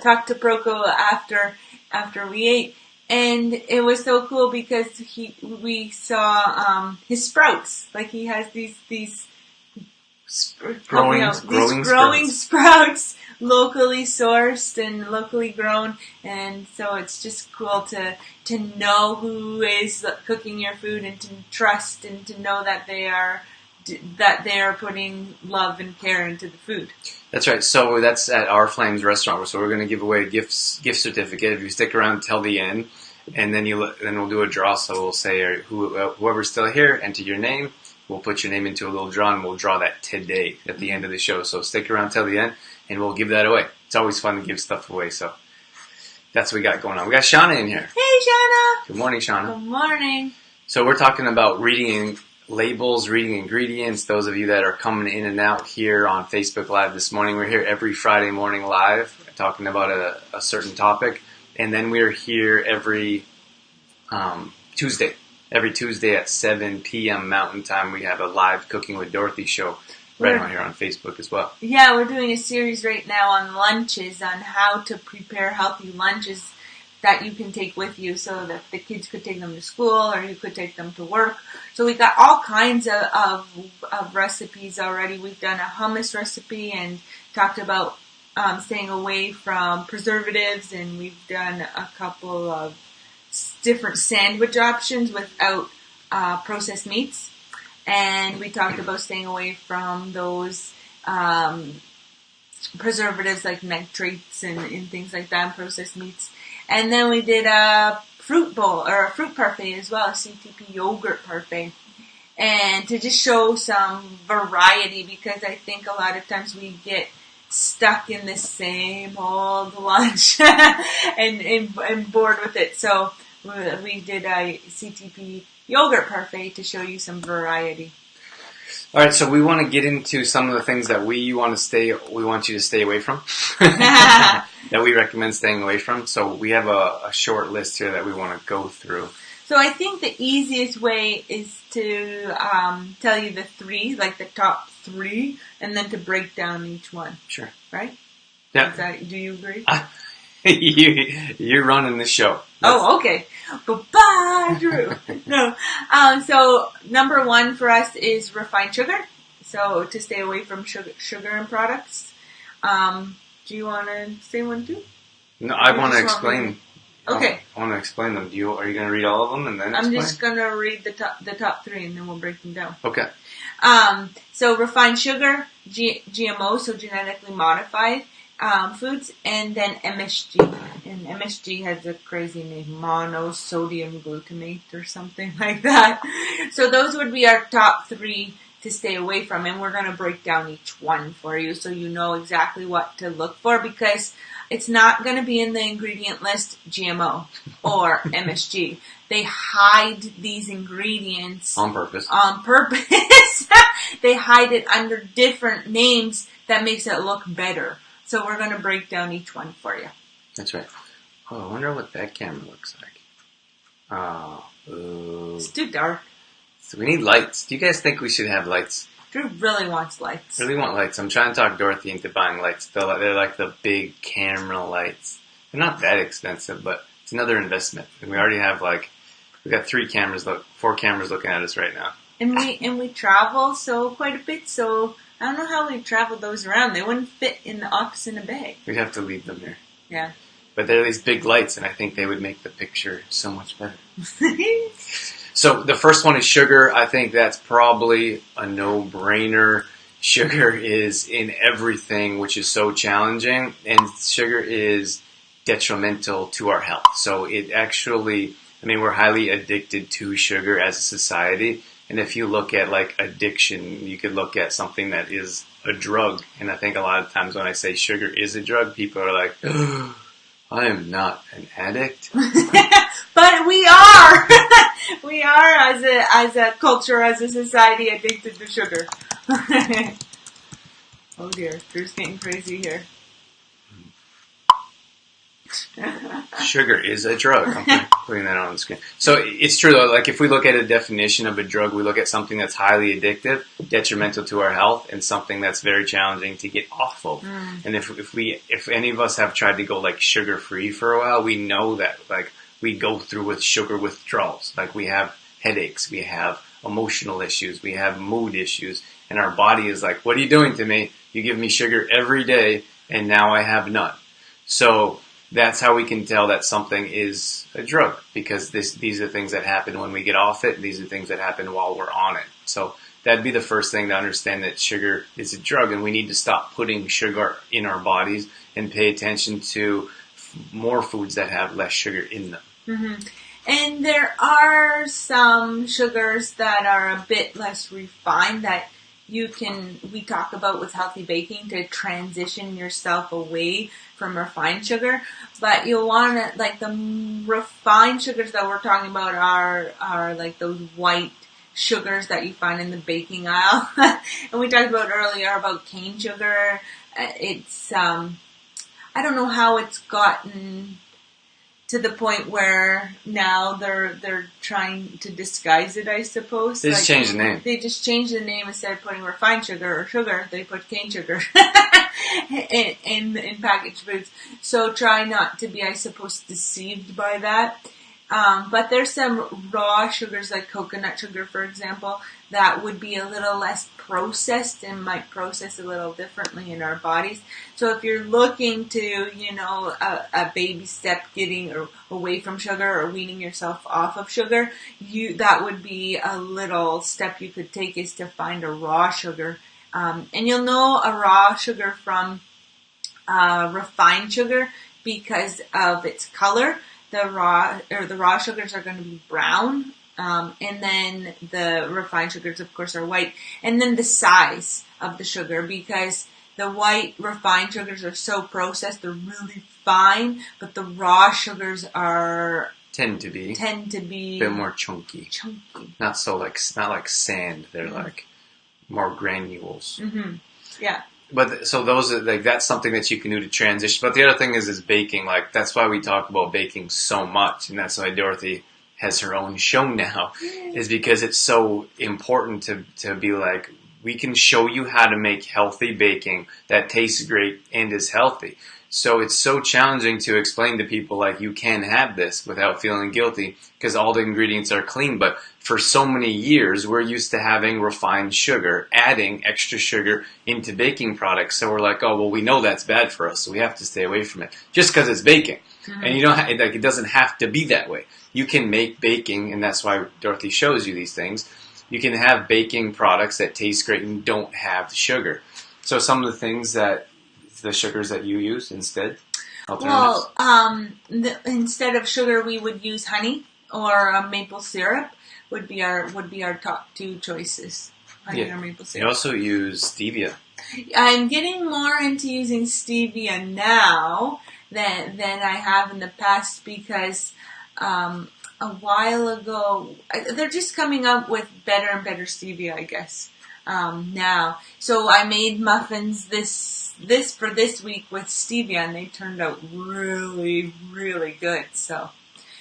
talked to Proco after we ate. And it was so cool because we saw his sprouts. Like he has these growing sprouts, locally sourced and locally grown. And so it's just cool to know who is cooking your food and to trust and to know that they are putting love and care into the food. That's right. So that's at our Flames restaurant. So we're going to give away a gift certificate if you stick around till the end, and then we'll do a draw. So we'll say whoever's still here, enter your name. We'll put your name into a little draw, and we'll draw that today at the end of the show. So stick around till the end, and we'll give that away. It's always fun to give stuff away. So that's what we got going on. We got Shauna in here. Hey, Shauna. Good morning, Shauna. Good morning. So we're talking about reading labels, reading ingredients. Those of you that are coming in and out here on Facebook Live this morning, we're here every Friday morning live talking about a certain topic. And then we're here every Tuesday. Every Tuesday at 7 p.m. Mountain Time, we have a live Cooking with Dorothy show right on here on Facebook as well. Yeah, we're doing a series right now on lunches, on how to prepare healthy lunches that you can take with you so that the kids could take them to school or you could take them to work. So we got all kinds of recipes already. We've done a hummus recipe and talked about staying away from preservatives, and we've done a couple of different sandwich options without processed meats. And we talked about staying away from those preservatives like nitrates and things like that, and processed meats. And then we did a fruit bowl, or a fruit parfait as well, a CTP yogurt parfait. And to just show some variety, because I think a lot of times we get stuck in the same old lunch and bored with it. So we did a CTP yogurt parfait to show you some variety. All right, so we want to get into some of the things that we want you to stay away from, that we recommend staying away from. So we have a short list here that we want to go through. So I think the easiest way is to tell you the three, like the top three, and then to break down each one. Sure. Right? Yeah. Do you agree? You're running the show. Oh, okay. Bye-bye, Drew. No. So number one for us is refined sugar. So to stay away from sugar and products. Do you want to say one too? No, I want to explain. Okay. I want to explain them. Are you going to read all of them and then explain? I'm just going to read the top three and then we'll break them down. Okay. So refined sugar, GMO, so genetically modified foods, and then MSG. And MSG has a crazy name, monosodium glutamate or something like that. So those would be our top three to stay away from, and we're going to break down each one for you so you know exactly what to look for, because it's not going to be in the ingredient list GMO or MSG. They hide these ingredients on purpose. They hide it under different names that makes it look better. So we're going to break down each one for you. That's right. Oh, I wonder what that camera looks like. Oh, it's too dark. So we need lights. Do you guys think we should have lights? Drew really wants lights. Really want lights. I'm trying to talk Dorothy into buying lights. They're like the big camera lights. They're not that expensive, but it's another investment. And we already have we got 4 cameras looking at us right now. And we travel quite a bit, so I don't know how we travel those around. They wouldn't fit in the office in a bag. We'd have to leave them here. Yeah. But they're these big lights, and I think they would make the picture so much better. So the first one is sugar. I think that's probably a no-brainer. Sugar is in everything, which is so challenging, and sugar is detrimental to our health. So it actually, we're highly addicted to sugar as a society. And if you look at addiction, you could look at something that is a drug. And I think a lot of times when I say sugar is a drug, people are like, oh, I am not an addict. But we are. We are as a culture, as a society, addicted to sugar. Oh dear, Drew's getting crazy here. Sugar is a drug. I'm putting that on the screen. So it's true though, if we look at a definition of a drug, we look at something that's highly addictive, detrimental to our health, and something that's very challenging to get off of. And if any of us have tried to go sugar free for a while, we know that we go through with sugar withdrawals. We have headaches, we have emotional issues, we have mood issues, and our body is like, what are you doing to me? You give me sugar every day, and now I have none. So that's how we can tell that something is a drug, because these are things that happen when we get off it. These are things that happen while we're on it. So that'd be the first thing to understand, that sugar is a drug, and we need to stop putting sugar in our bodies and pay attention to more foods that have less sugar in them. Mm-hmm. And there are some sugars that are a bit less refined that we talk about with healthy baking to transition yourself away from refined sugar. But you'll want to, the refined sugars that we're talking about are those white sugars that you find in the baking aisle. And we talked about earlier about cane sugar. It's, I don't know how it's gotten to the point where now they're trying to disguise it, I suppose. They just changed the name. They just changed the name. Instead of putting refined sugar or sugar, they put cane sugar in packaged foods. So try not to be, I suppose, deceived by that. But there's some raw sugars like coconut sugar, for example, that would be a little less processed and might process a little differently in our bodies. So if you're looking to, a baby step getting away from sugar or weaning yourself off of sugar, that would be a little step you could take, is to find a raw sugar. And you'll know a raw sugar from refined sugar because of its color. The raw sugars are going to be brown, and then the refined sugars, of course, are white. And then the size of the sugar, because the white refined sugars are so processed, they're really fine, but the raw sugars tend to be a bit more chunky. Not like sand. They're more granules. Mm-hmm. Yeah. But so those are that's something that you can do to transition. But the other thing is baking. That's why we talk about baking so much, and that's why Dorothy has her own show now, is because it's so important to be we can show you how to make healthy baking that tastes great and is healthy. So it's so challenging to explain to people you can have this without feeling guilty, because all the ingredients are clean. But for so many years, we're used to having refined sugar, adding extra sugar into baking products. So we're oh, well, we know that's bad for us, so we have to stay away from it just because it's baking. Mm-hmm. And you don't it doesn't have to be that way. You can make baking, and that's why Dorothy shows you these things. You can have baking products that taste great and don't have the sugar. So some of the things the sugars that you use instead? Alternatives? Well, instead of sugar, we would use honey or maple syrup. Would be our top 2 choices. Honey or maple syrup. You also use stevia. I'm getting more into using stevia now, than I have in the past because a while ago they're just coming up with better and better stevia, I guess. Now, so I made muffins this for this week with stevia, and they turned out really, really good. So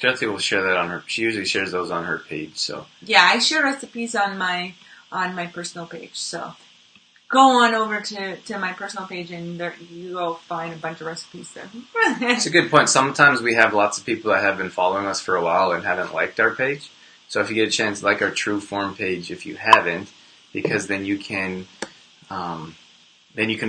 Dorothy will share that on her. She usually shares those on her page. So yeah, I share recipes on my personal page. So go on over to my personal page, and there you go find a bunch of recipes there. it's a good point. Sometimes we have lots of people that have been following us for a while and haven't liked our page. So if you get a chance, like our True Form page if you haven't, because then you can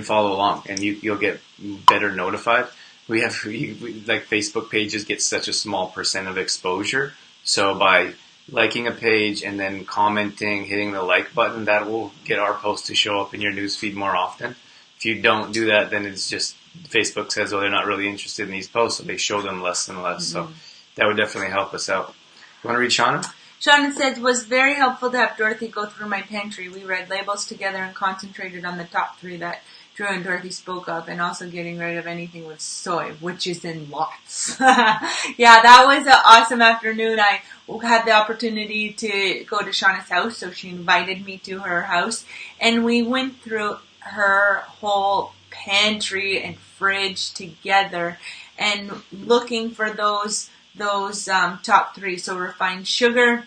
follow along and you'll get better notified. We have like Facebook pages get such a small % of exposure, so by liking a page and then commenting, hitting the like button, that will get our posts to show up in your newsfeed more often. If you don't do that, then it's just Facebook says, oh, they're not really interested in these posts, so they show them less and less. So that would definitely help us out. You want to read Shauna? Shauna said, it was very helpful to have Dorothy go through my pantry. We read labels together and concentrated on the top 3 that Drew and Dorothy spoke of, and also getting rid of anything with soy, which is in lots. Yeah, that was an awesome afternoon. I had the opportunity to go to Shauna's house, so she invited me to her house, and we went through her whole pantry and fridge together and looking for those top 3. So refined sugar,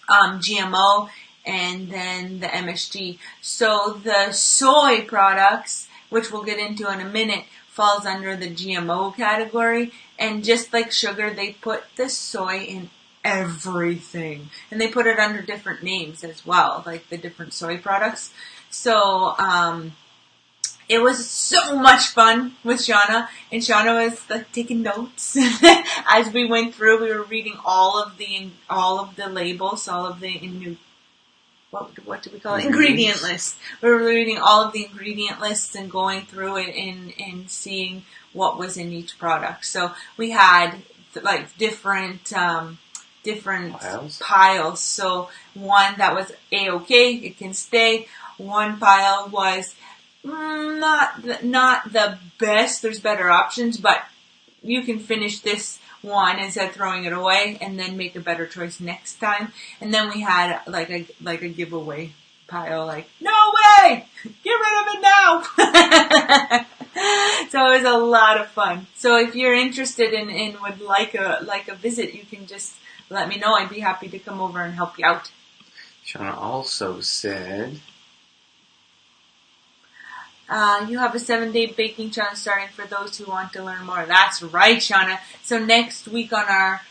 GMO, and then the MSG. So the soy products, which we'll get into in a minute, falls under the GMO category. And just like sugar, they put the soy in everything. And they put it under different names as well, like the different soy products. So it was so much fun with Shauna, and Shauna was like taking notes as we went through. We were reading all of the labels, all of the what do we call it? Ingredient lists. We were reading all of the ingredient lists and going through it and seeing what was in each product. So we had like different piles. So one that was A-OK, it can stay. One pile was not the best. There's better options, but you can finish this one instead of throwing it away and then make a better choice next time. And then we had like a giveaway pile, like, no way! Get rid of it now! So it was a lot of fun. So if you're interested in would like a visit, you can just let me know. I'd be happy to come over and help you out. Shauna also said, you have a 7-day baking challenge starting for those who want to learn more. That's right, Shauna. So next week on our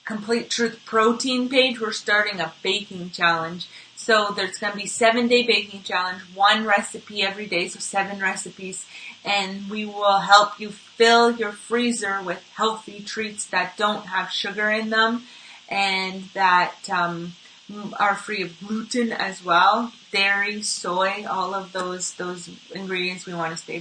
Complete Truth Protein page, we're starting a baking challenge. So there's going to be 7-day baking challenge, 1 recipe every day, so 7 recipes. And we will help you fill your freezer with healthy treats that don't have sugar in them and that are free of gluten as well, dairy, soy, all of those ingredients we want to stay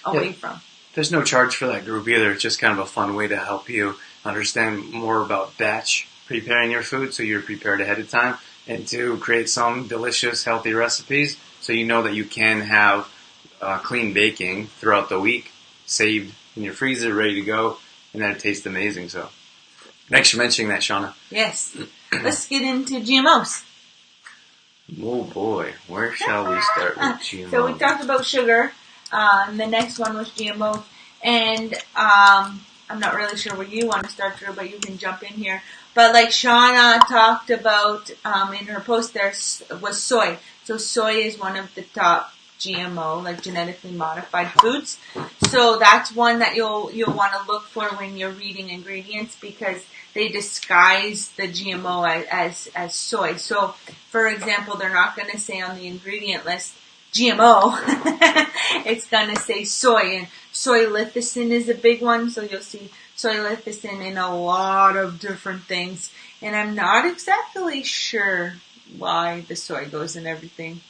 away from. There's no charge for that group either. It's just kind of a fun way to help you understand more about batch preparing your food so you're prepared ahead of time and to create some delicious, healthy recipes so you know that you can have clean baking throughout the week, saved in your freezer, ready to go, and then it tastes amazing. So thanks for mentioning that, Shauna. Yes. Let's get into GMOs. Oh boy, where shall we start with GMOs? So we talked about sugar. And the next one was GMOs. And I'm not really sure where you want to start, Drew, but you can jump in here. But like Shauna talked about in her post there was soy. So soy is one of the top GMO, like genetically modified foods. So that's one that you'll want to look for when you're reading ingredients because they disguise the GMO as soy. So, for example, they're not going to say on the ingredient list GMO. It's going to say soy, and soy lecithin is a big one. So you'll see soy lecithin in a lot of different things, and I'm not exactly sure why the soy goes in everything.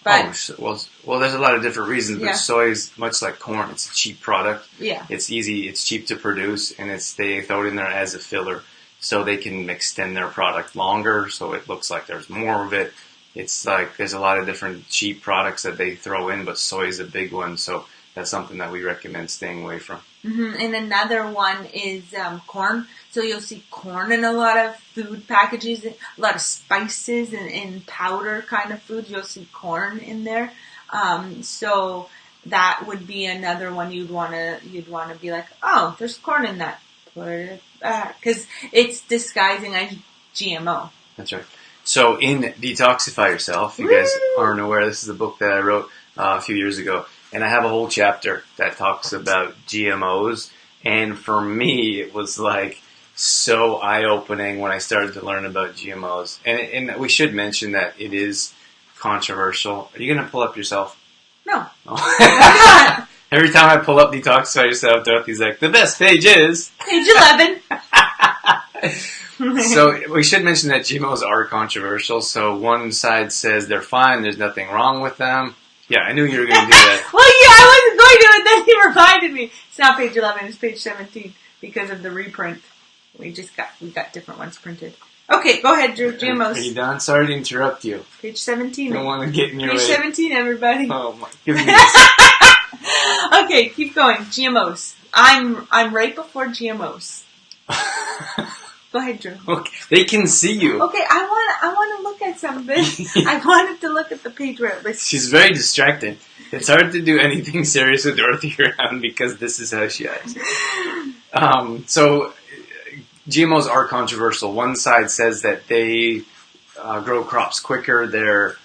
But well, there's a lot of different reasons, but yeah. Soy is much like corn. It's a cheap product. Yeah. It's easy, it's cheap to produce, and they throw it in there as a filler so they can extend their product longer so it looks like there's more of it. It's like there's a lot of different cheap products that they throw in, but soy is a big one, so that's something that we recommend staying away from. And another one is corn. So you'll see corn in a lot of food packages, a lot of spices and powder kind of food. You'll see corn in there. So that would be another one you'd wanna be like, oh, there's corn in that. Put it back, because it's disguising as GMO. That's right. So in Detoxify Yourself, if you guys aren't aware, this is a book that I wrote a few years ago, and I have a whole chapter that talks about GMOs. And for me, it was like so eye-opening when I started to learn about GMOs. And we should mention that it is controversial. Are you going to pull up yourself? No. Oh. Every time I pull up Detoxify Yourself, Dorothy's like, the best page is... Page 11. So we should mention that GMOs are controversial. So one side says they're fine, there's nothing wrong with them. Yeah, I knew you were going to do that. Well, yeah, I wasn't going to, and then he reminded me. It's not page 11, it's page 17 because of the reprint. We got different ones printed. Okay, go ahead, Drew. GMOs. Are you done? Sorry to interrupt you. Page 17. Don't want to get in your way. Page 17, everybody. Oh my goodness. Okay, keep going. GMOs. I'm right before GMOs. Go ahead, Drew. Okay, they can see you. Okay, I want to look at something. I wanted to look at the page where it lists. She's very distracted. It's hard to do anything serious with Dorothy around because this is how she acts. So GMOs are controversial. One side says that they grow crops quicker. They're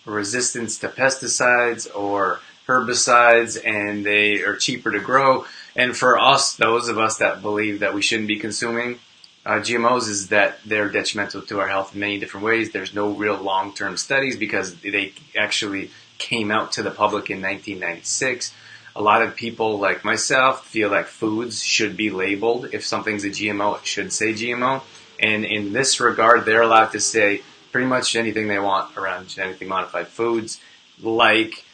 resistant to pesticides or herbicides, and they are cheaper to grow. And for us, those of us that believe that we shouldn't be consuming GMOs, is that they're detrimental to our health in many different ways. There's no real long-term studies because they actually came out to the public in 1996. A lot of people like myself feel like foods should be labeled. If something's a GMO, it should say GMO. And in this regard, they're allowed to say pretty much anything they want around genetically modified foods. Like,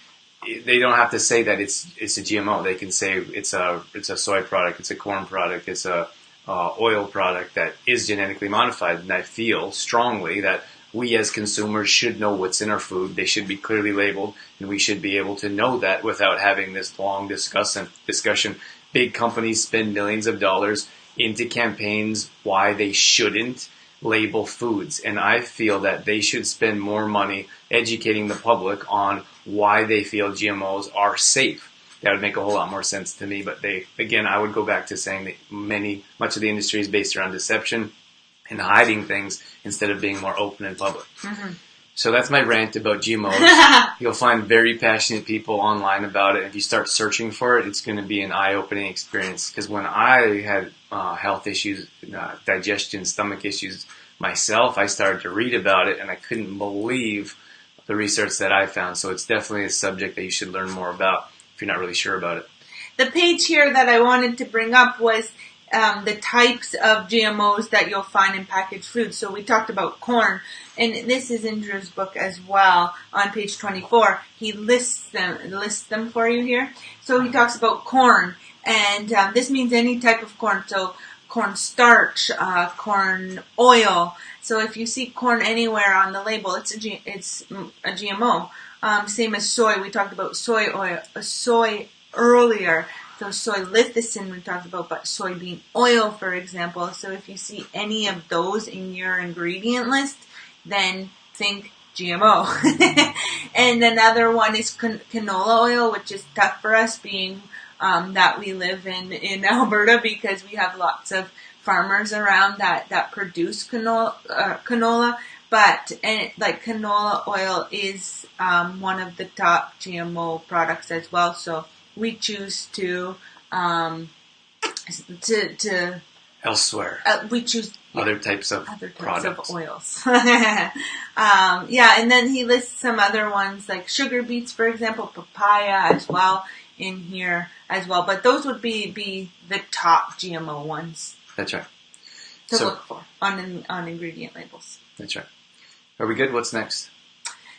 they don't have to say that it's a GMO. They can say it's a soy product, it's a corn product, it's a oil product that is genetically modified. And I feel strongly that we as consumers should know what's in our food. They should be clearly labeled, and we should be able to know that without having this long discussion. Big companies spend millions of dollars into campaigns why they shouldn't label foods. And I feel that they should spend more money educating the public on why they feel GMOs are safe. That would make a whole lot more sense to me. But I would go back to saying that much of the industry is based around deception and hiding things instead of being more open and public. Mm-hmm. So that's my rant about GMOs. You'll find very passionate people online about it. If you start searching for it, it's going to be an eye-opening experience. Because when I had health issues, digestion, stomach issues myself, I started to read about it, and I couldn't believe the research that I found. So it's definitely a subject that you should learn more about if you're not really sure about it. The page here that I wanted to bring up was the types of GMOs that you'll find in packaged foods. So we talked about corn, and this is in Drew's book as well. On page 24, he lists them for you here. So he talks about corn, and this means any type of corn. So corn starch, corn oil. So if you see corn anywhere on the label, it's a GMO. Same as soy. We talked about soy earlier. So soy lecithin we talked about, but soybean oil, for example. So if you see any of those in your ingredient list, then think GMO. And another one is canola oil, which is tough for us being that we live in Alberta, because we have lots of farmers around that produce canola. But like canola oil is one of the top GMO products as well. So we choose to elsewhere. We choose other types of products. Of oils. And then he lists some other ones like sugar beets, for example, papaya as well in here as well. But those would be the top GMO ones. That's right. To look for on ingredient labels. That's right. Are we good? What's next?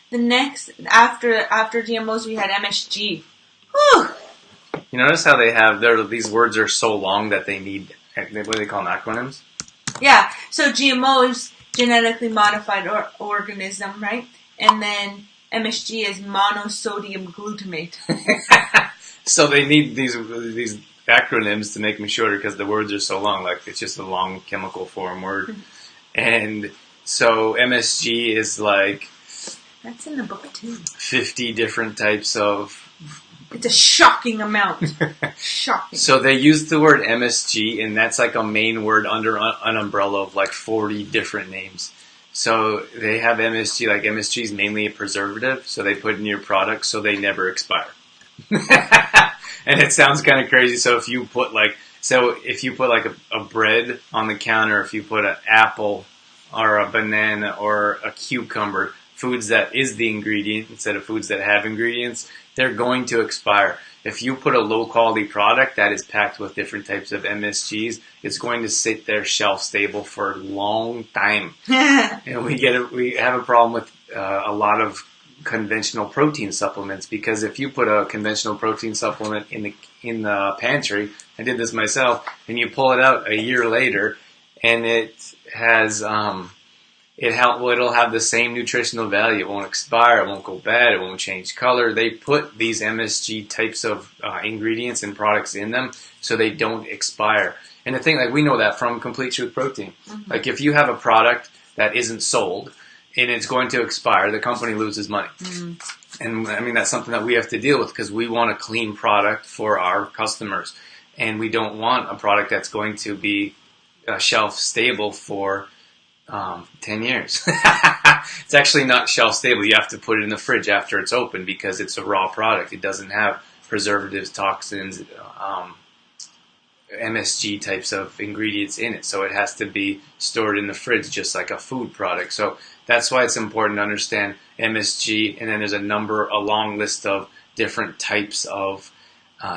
The next after GMOs we had MSG. Whew. You notice how these words are so long that they need, what do they call them, acronyms? Yeah, so GMOs, genetically modified organism, right? And then MSG is monosodium glutamate. So they need these acronyms to make them shorter because the words are so long. Like it's just a long chemical form word. And so MSG is like... That's in the book too. 50 different types of... It's a shocking amount. Shocking. So they use the word MSG, and that's like a main word under an umbrella of like 40 different names. So they have MSG, like MSG is mainly a preservative, so they put in your product so they never expire. And it sounds kind of crazy. So if you put like a bread on the counter, if you put an apple or a banana or a cucumber, foods that is the ingredient instead of foods that have ingredients, they're going to expire. If you put a low quality product that is packed with different types of MSGs, it's going to sit there shelf stable for a long time. And we have a problem with a lot of conventional protein supplements, because if you put a conventional protein supplement in the pantry, I did this myself, and you pull it out a year later, and it has it'll have the same nutritional value. It won't expire. It won't go bad. It won't change color. They put these MSG types of ingredients and products in them so they don't expire. And the thing, like we know that from Complete Truth Protein. Mm-hmm. Like if you have a product that isn't sold and it's going to expire, the company loses money. Mm-hmm. And I mean, that's something that we have to deal with because we want a clean product for our customers. And we don't want a product that's going to be shelf stable for 10 years. It's actually not shelf stable. You have to put it in the fridge after it's open because it's a raw product. It doesn't have preservatives, toxins, MSG types of ingredients in it. So it has to be stored in the fridge just like a food product. So that's why it's important to understand MSG. And then there's a long list of different types of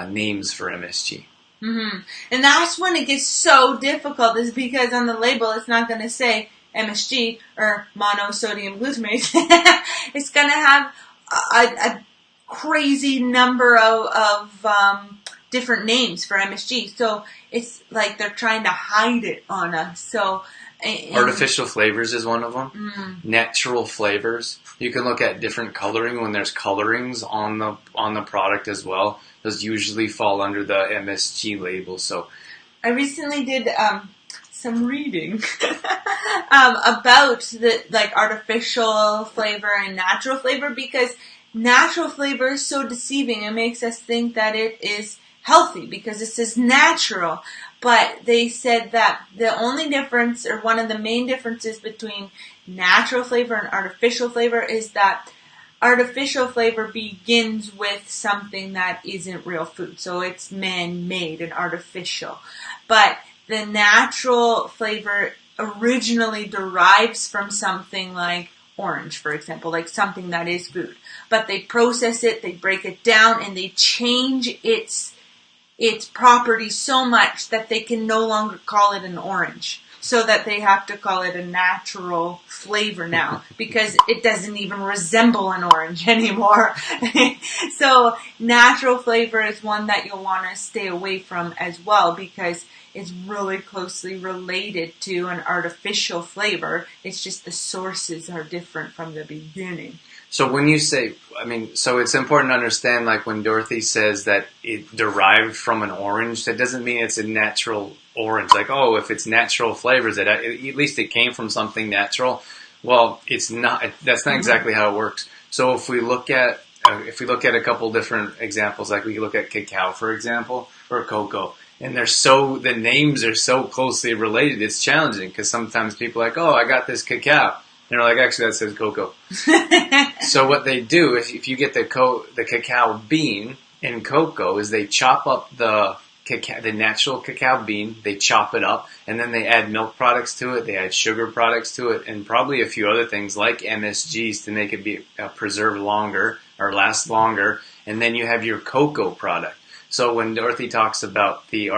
names for MSG. Mm-hmm. And that's when it gets so difficult, is because on the label it's not going to say MSG or monosodium glutamate. It's going to have a crazy number of different names for MSG. So it's like they're trying to hide it on us. So artificial flavors is one of them. Mm. Natural flavors. You can look at different coloring when there's colorings on the product as well. Those usually fall under the MSG label. So I recently did some reading about the artificial flavor and natural flavor, because natural flavor is so deceiving. It makes us think that it is healthy because it says natural. But they said that the only difference, or one of the main differences between natural flavor and artificial flavor, is that artificial flavor begins with something that isn't real food. So it's man-made and artificial. But the natural flavor originally derives from something like orange, for example, like something that is food. But they process it, they break it down, and they change its properties so much that they can no longer call it an orange. So that they have to call it a natural flavor now, because it doesn't even resemble an orange anymore. So natural flavor is one that you'll want to stay away from as well, because it's really closely related to an artificial flavor. It's just the sources are different from the beginning. So when you say, so it's important to understand, like when Dorothy says that it derived from an orange, that doesn't mean it's a natural orange. Like, oh, if it's natural flavors, at least it came from something natural. Well, it's not. That's not exactly how it works. So if we look at a couple different examples, like we look at cacao, for example, or cocoa, and the names are so closely related, it's challenging because sometimes people are like, oh, I got this cacao. And they're like, actually, that says cocoa. So what they do, if you get the cacao bean in cocoa, is they chop up the natural cacao bean, they chop it up, and then they add milk products to it, they add sugar products to it, and probably a few other things like MSGs to make it be preserved longer or last longer, and then you have your cocoa product. So when Dorothy talks about the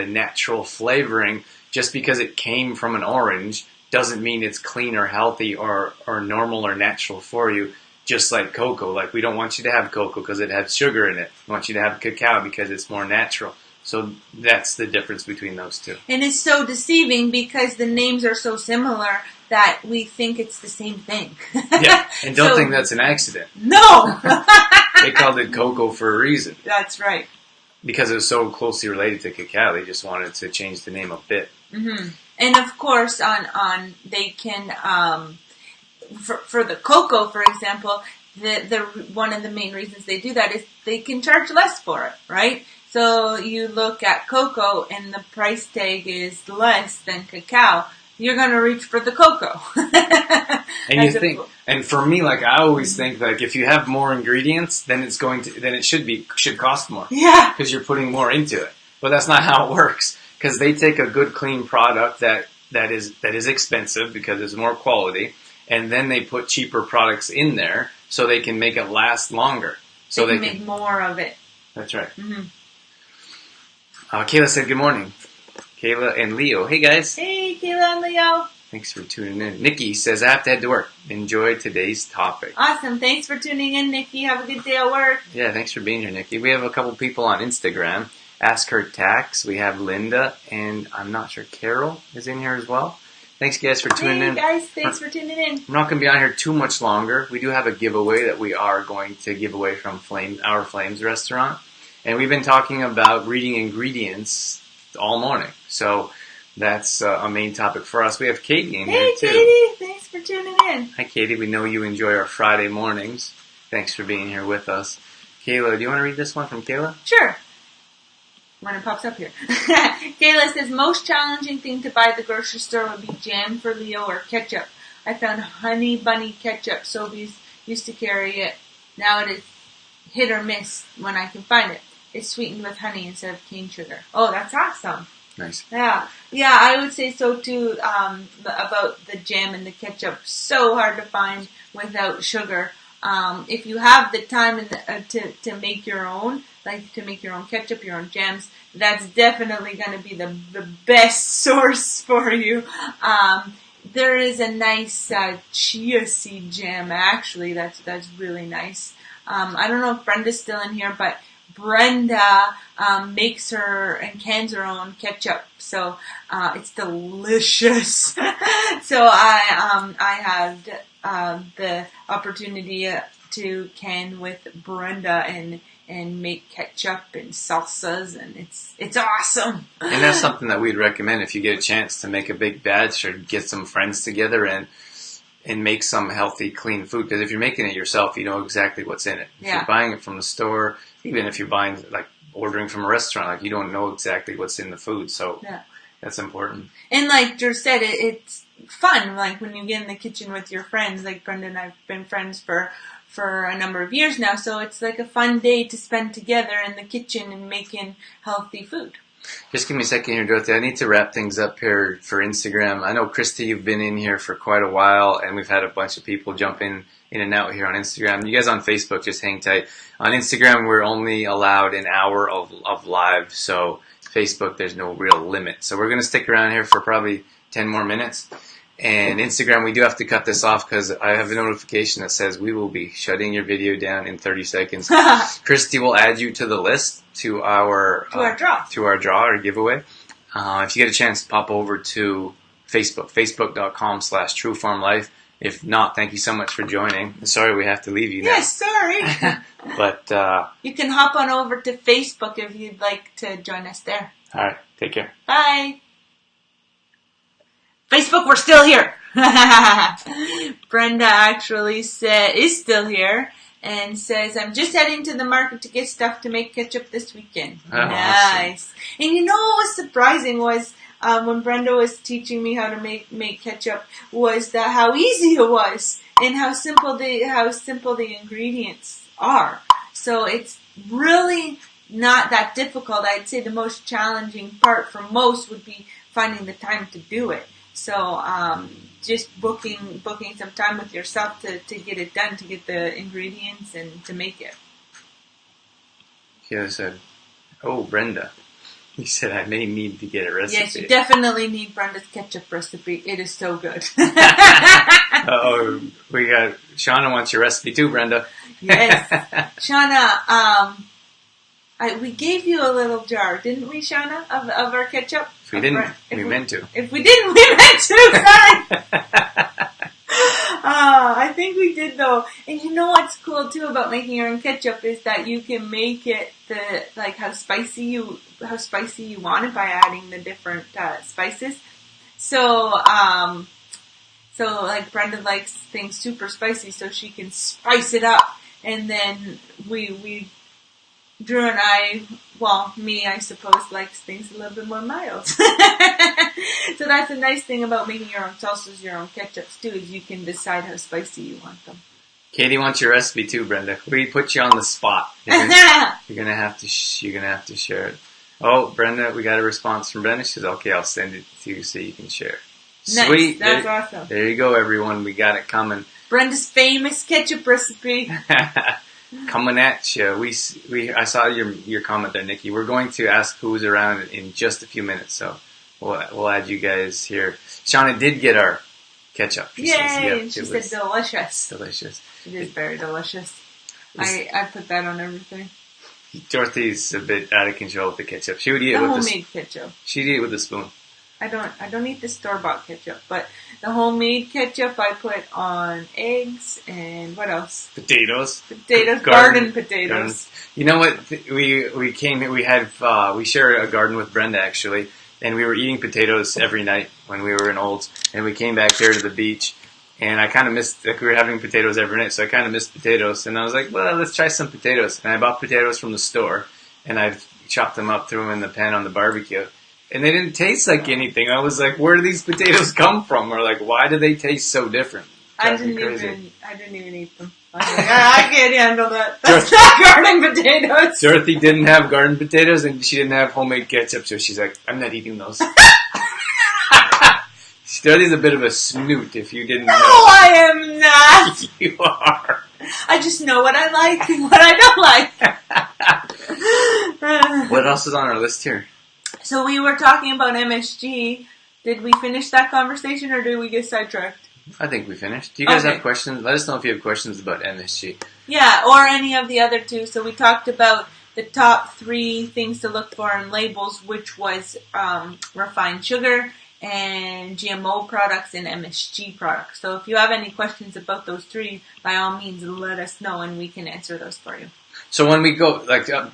natural flavoring, just because it came from an orange doesn't mean it's clean or healthy or normal or natural for you, just like cocoa. Like, we don't want you to have cocoa because it has sugar in it. We want you to have cacao because it's more natural. So that's the difference between those two. And it's so deceiving because the names are so similar that we think it's the same thing. Yeah, and don't think that's an accident. No! They called it cocoa for a reason. That's right. because it was so closely related to cacao, they just wanted to change the name a bit. Mm-hmm. And of course, on they can for the cocoa, for example, the one of the main reasons they do that is they can charge less for it, right? So you look at cocoa and the price tag is less than cacao, you're going to reach for the cocoa. And you think, and for me, like I always think, like if you have more ingredients, then it should cost more. Yeah. Because you're putting more into it. But that's not how it works. Because they take a good, clean product that is expensive because it's more quality, and then they put cheaper products in there so they can make it last longer. So they can make more of it. That's right. Mm-hmm. Kayla said good morning. Kayla and Leo. Hey, guys. Hey, Kayla and Leo. Thanks for tuning in. Nikki says, I have to head to work. Enjoy today's topic. Awesome. Thanks for tuning in, Nikki. Have a good day at work. Yeah, thanks for being here, Nikki. We have a couple people on Instagram. Ask Her Tax. We have Linda, and I'm not sure Carol is in here as well. Thanks, guys, for tuning in. Hey, guys. Thanks for tuning in. I'm not going to be on here too much longer. We do have a giveaway that we are going to give away from Our Flames restaurant. And we've been talking about reading ingredients all morning. So that's a main topic for us. We have Katie in here, too. Hey, Katie. Thanks for tuning in. Hi, Katie. We know you enjoy our Friday mornings. Thanks for being here with us. Kayla, do you want to read this one from Kayla? Sure. When it pops up here. Kayla says, most challenging thing to buy at the grocery store would be jam for Leo or ketchup. I found Honey Bunny ketchup. Sobeys used to carry it. Now it is hit or miss when I can find it. It's sweetened with honey instead of cane sugar. Oh, that's awesome. Nice. Yeah, I would say so too. About the jam and the ketchup, so hard to find without sugar. If you have the time to make your own, like to make your own ketchup, your own jams, that's definitely going to be the best source for you. There is a nice chia seed jam actually. That's really nice. I don't know if Brenda's still in here, but Brenda makes her and cans her own ketchup, so it's delicious. So I had the opportunity to can with Brenda and make ketchup and salsas, and it's awesome. And that's something that we'd recommend if you get a chance to make a big batch or get some friends together and make some healthy, clean food. Because if you're making it yourself, you know exactly what's in it. If you're buying it from the store, even if you're buying, like, ordering from a restaurant, like, you don't know exactly what's in the food. So that's important. And like Drew said, it's fun. Like, when you get in the kitchen with your friends, like Brenda and I've been friends for a number of years now. So it's like a fun day to spend together in the kitchen and making healthy food. Just give me a second here, Dorothy. I need to wrap things up here for Instagram. I know, Christy, you've been in here for quite a while, and we've had a bunch of people jump in and out here on Instagram. You guys on Facebook, just hang tight. On Instagram, we're only allowed an hour of live, so Facebook, there's no real limit. So we're going to stick around here for probably 10 more minutes. And Instagram, we do have to cut this off because I have a notification that says we will be shutting your video down in 30 seconds. Christy will add you to the list to our draw or giveaway. If you get a chance, pop over to Facebook, facebook.com/trueformlife. If not, thank you so much for joining. Sorry we have to leave you now. Yes, sorry. But you can hop on over to Facebook if you'd like to join us there. All right, take care. Bye. Facebook, we're still here. Brenda actually is still here and says, I'm just heading to the market to get stuff to make ketchup this weekend. Oh, nice. Awesome. And you know what was surprising was when Brenda was teaching me how to make ketchup was that how easy it was and how simple the ingredients are. So it's really not that difficult. I'd say the most challenging part for most would be finding the time to do it. So just booking some time with yourself to get it done, to get the ingredients and to make it. He said, oh, Brenda. He said, I may need to get a recipe. Yes, you definitely need Brenda's ketchup recipe. It is so good. Uh-oh, Shauna wants your recipe too, Brenda. Yes. Shauna, we gave you a little jar, didn't we, Shauna, of our ketchup? If we didn't, we meant to. If we didn't, we meant to. Sorry. I think we did, though. And you know what's cool, too, about making your own ketchup is that you can make it how spicy you want it by adding the different spices. So like Brenda likes things super spicy, so she can spice it up. And then Drew and I, well, me, I suppose, likes things a little bit more mild. So that's a nice thing about making your own salsas, your own ketchups too, is you can decide how spicy you want them. Katie wants your recipe too, Brenda. We put you on the spot. You're gonna have to share it. Oh, Brenda, we got a response from Brenda. She says, "Okay, I'll send it to you so you can share." Nice. Sweet, that's awesome. There you go, everyone. We got it coming. Brenda's famous ketchup recipe. Coming at you. I saw your comment there, Nikki. We're going to ask who's around in just a few minutes, so we'll add you guys here. Shauna did get our ketchup. Yay! She said delicious. Delicious. It is very delicious. I put that on everything. Dorothy's a bit out of control with the ketchup. She would eat it with homemade ketchup. She'd eat it with a spoon. I don't eat the store-bought ketchup, but the homemade ketchup I put on eggs and what else? Potatoes. Garden potatoes. Garden. You know what? We share a garden with Brenda actually, and we were eating potatoes every night when we were in Olds, and we came back here to the beach, and I kind of missed, we were having potatoes every night, so I kind of missed potatoes, and I was like, well, let's try some potatoes, and I bought potatoes from the store, and I chopped them up, threw them in the pan on the barbecue. And they didn't taste like anything. I was like, where do these potatoes come from? Or like, why do they taste so different? I didn't even eat them. I was like, I can't handle that. That's not garden potatoes. Dorothy didn't have garden potatoes and she didn't have homemade ketchup, so she's like, I'm not eating those. Dorothy's a bit of a snoot if you didn't know. No, I am not. You are. I just know what I like and what I don't like. What else is on our list here? So we were talking about MSG. Did we finish that conversation or did we get sidetracked? I think we finished. Do you guys have questions? Let us know if you have questions about MSG. Yeah, or any of the other two. So we talked about the top 3 things to look for in labels, which was refined sugar and GMO products and MSG products. So if you have any questions about those 3, by all means, let us know and we can answer those for you. So when we go,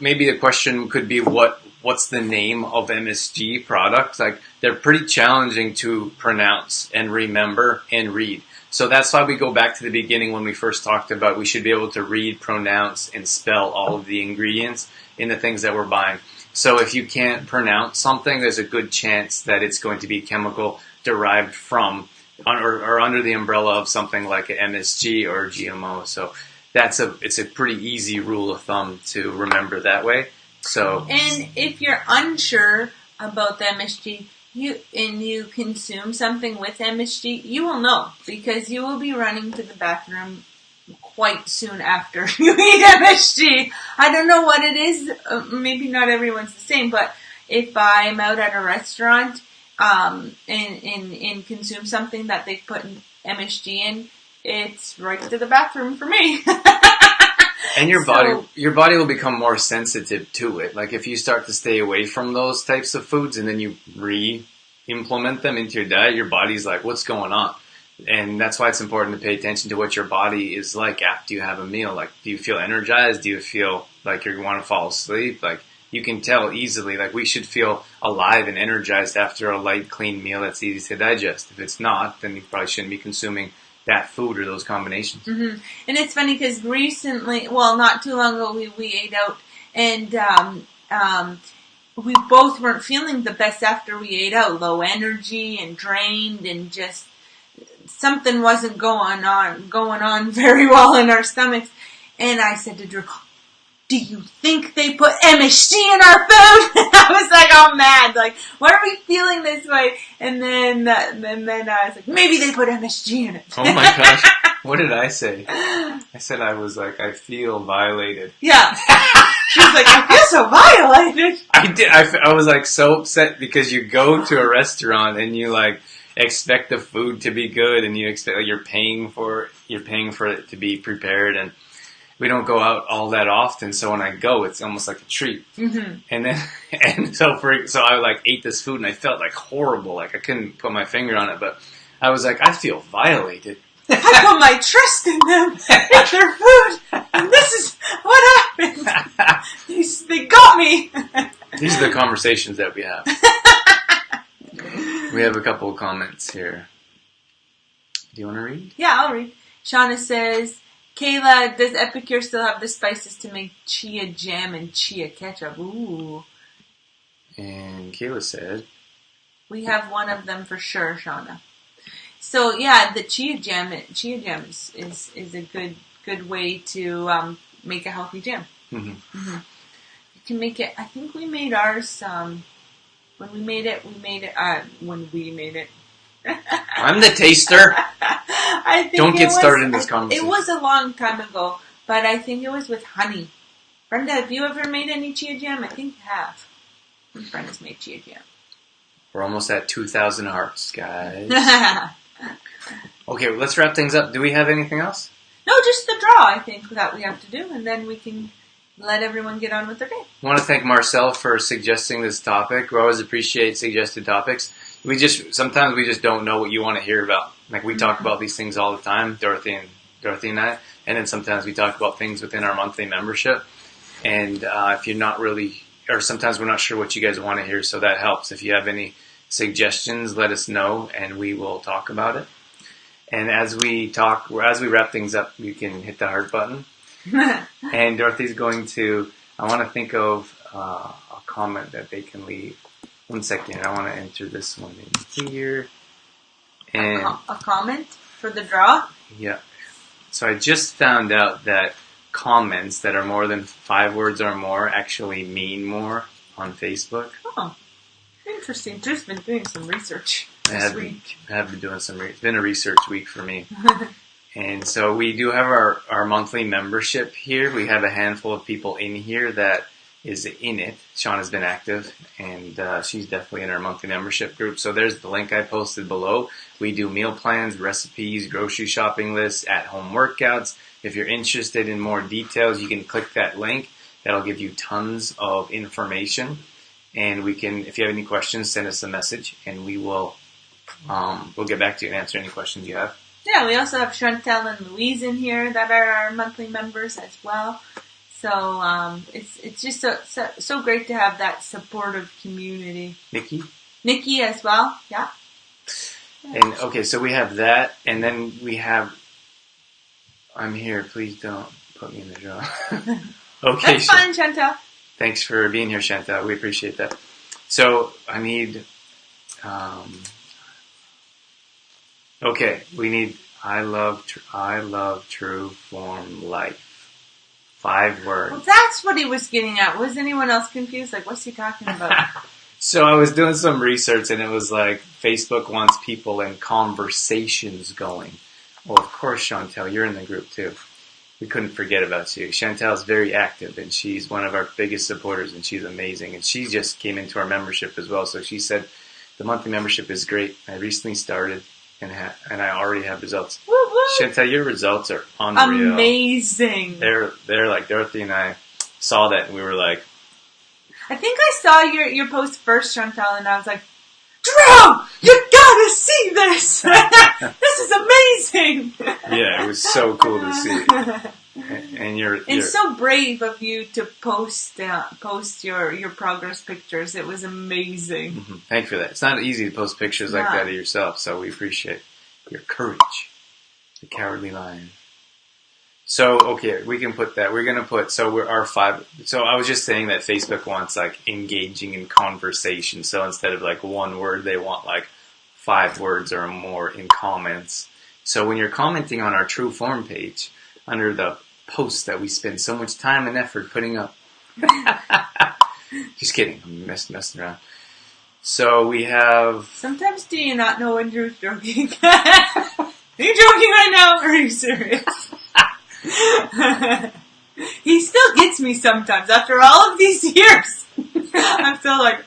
maybe the question could be what's the name of MSG products? Like, they're pretty challenging to pronounce and remember and read. So that's why we go back to the beginning when we first talked about we should be able to read, pronounce, and spell all of the ingredients in the things that we're buying. So if you can't pronounce something, there's a good chance that it's going to be chemical derived from or under the umbrella of something like an MSG or GMO. So it's a pretty easy rule of thumb to remember that way. So, and if you're unsure about the MSG, you consume something with MSG, you will know because you will be running to the bathroom quite soon after you eat MSG. I don't know what it is. Maybe not everyone's the same, but if I'm out at a restaurant and consume something that they put MSG in, it's right to the bathroom for me. And your body will become more sensitive to it. Like if you start to stay away from those types of foods and then you re-implement them into your diet, your body's like, what's going on? And that's why it's important to pay attention to what your body is like after you have a meal. Like, do you feel energized? Do you feel like you want to fall asleep? Like, you can tell easily, like, we should feel alive and energized after a light, clean meal that's easy to digest. If it's not, then you probably shouldn't be consuming that food or those combinations. Mm-hmm. And it's funny because recently, well, not too long ago, we ate out and we both weren't feeling the best after we ate out. Low energy and drained and just something wasn't going on very well in our stomachs. And I said to Drew, do you think they put MSG in our food? I was like, all mad. Like, why are we feeling this way? And then I was like, maybe they put MSG in it. Oh my gosh. What did I say? I said I feel violated. Yeah. She was like, I feel so violated. I did. I was like so upset because you go to a restaurant and you like expect the food to be good and you expect you're paying for it to be prepared, and we don't go out all that often, so when I go, it's almost like a treat. Mm-hmm. So I like ate this food and I felt like horrible, like I couldn't put my finger on it, but I was like, I feel violated. I put my trust in them, ate their food, and this is what happened. They got me. These are the conversations that we have. We have a couple of comments here. Do you want to read? Yeah, I'll read. Shauna says, Kayla, does Epicure still have the spices to make chia jam and chia ketchup? Ooh. And Kayla said, we have one of them for sure, Shauna. So yeah, the chia jam is a good way to make a healthy jam. Mm-hmm. Mm-hmm. You can make it. I think we made ours when we made it. I'm the taster. I think Don't get started in this conversation. It was a long time ago, but I think it was with honey. Brenda, have you ever made any chia jam? I think you have. Brenda's made chia jam. We're almost at 2,000 hearts, guys. Okay, well, let's wrap things up. Do we have anything else? No, just the draw, I think, that we have to do, and then we can let everyone get on with their day. I want to thank Marcel for suggesting this topic. We always appreciate suggested topics. Sometimes we just don't know what you want to hear about. Like, we talk about these things all the time, Dorothy and I, and then sometimes we talk about things within our monthly membership. And if you're not really, or sometimes we're not sure what you guys want to hear, so that helps. If you have any suggestions, let us know, and we will talk about it. And as we wrap things up, you can hit the heart button. And Dorothy's going to, I want to think of a comment that they can leave. 1 second, I want to enter this one in here. And a comment for the draw? Yeah. So I just found out that comments that are more than 5 words or more actually mean more on Facebook. Oh, interesting. Drew's been doing some research this week. I have been doing it's been a research week for me. And so we do have our monthly membership here. We have a handful of people in here that is in it. Sean has been active, and she's definitely in our monthly membership group. So there's the link I posted below. We do meal plans, recipes, grocery shopping lists, at-home workouts. If you're interested in more details, you can click that link. That'll give you tons of information. And if you have any questions, send us a message, and we'll get back to you and answer any questions you have. Yeah, we also have Chantel and Louise in here that are our monthly members as well. So it's just so great to have that supportive community. Nikki as well, yeah. And okay, so we have that, and then we have. I'm here. Please don't put me in the draw. Okay, that's fine, Chantel. Thanks for being here, Chantel. We appreciate that. So I need. Okay, we need. I love true form life. 5 words. Well, that's what he was getting at. Was anyone else confused? Like, what's he talking about? So I was doing some research, and it was like Facebook wants people in conversations going. Well, of course, Chantel, you're in the group too. We couldn't forget about you. Chantel's very active, and she's one of our biggest supporters, and she's amazing. And she just came into our membership as well. So she said, the monthly membership is great. I recently started, and I already have results. Woo woo. Chantel, your results are unreal. Amazing. They're like, Dorothy and I saw that, and we were like, I think I saw your post first, Chantel, and I was like, Drew, you gotta see this! This is amazing! Yeah, it was so cool to see. And it's so brave of you to post your progress pictures. It was amazing. Mm-hmm. Thank you for that. It's not easy to post pictures like that of yourself, so we appreciate your courage. The cowardly lion. So, okay, we can put that. We're going to put, we're our 5. So I was just saying that Facebook wants like engaging in conversation. So instead of like 1 word, they want like 5 words or more in comments. So when you're commenting on our True Form page, under the posts that we spend so much time and effort putting up. Just kidding. I'm messing around. So we have... Sometimes do you not know when Drew's joking? Are you joking right now, or are you serious? He still gets me sometimes. After all of these years, I'm still like...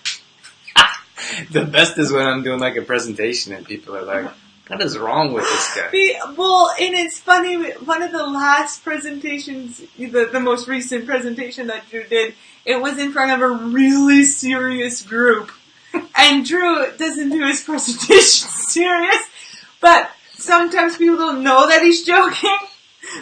The best is when I'm doing like a presentation and people are like, what is wrong with this guy? Well, and it's funny, one of the last presentations, the most recent presentation that Drew did, it was in front of a really serious group. And Drew doesn't do his presentation serious, but sometimes people don't know that he's joking.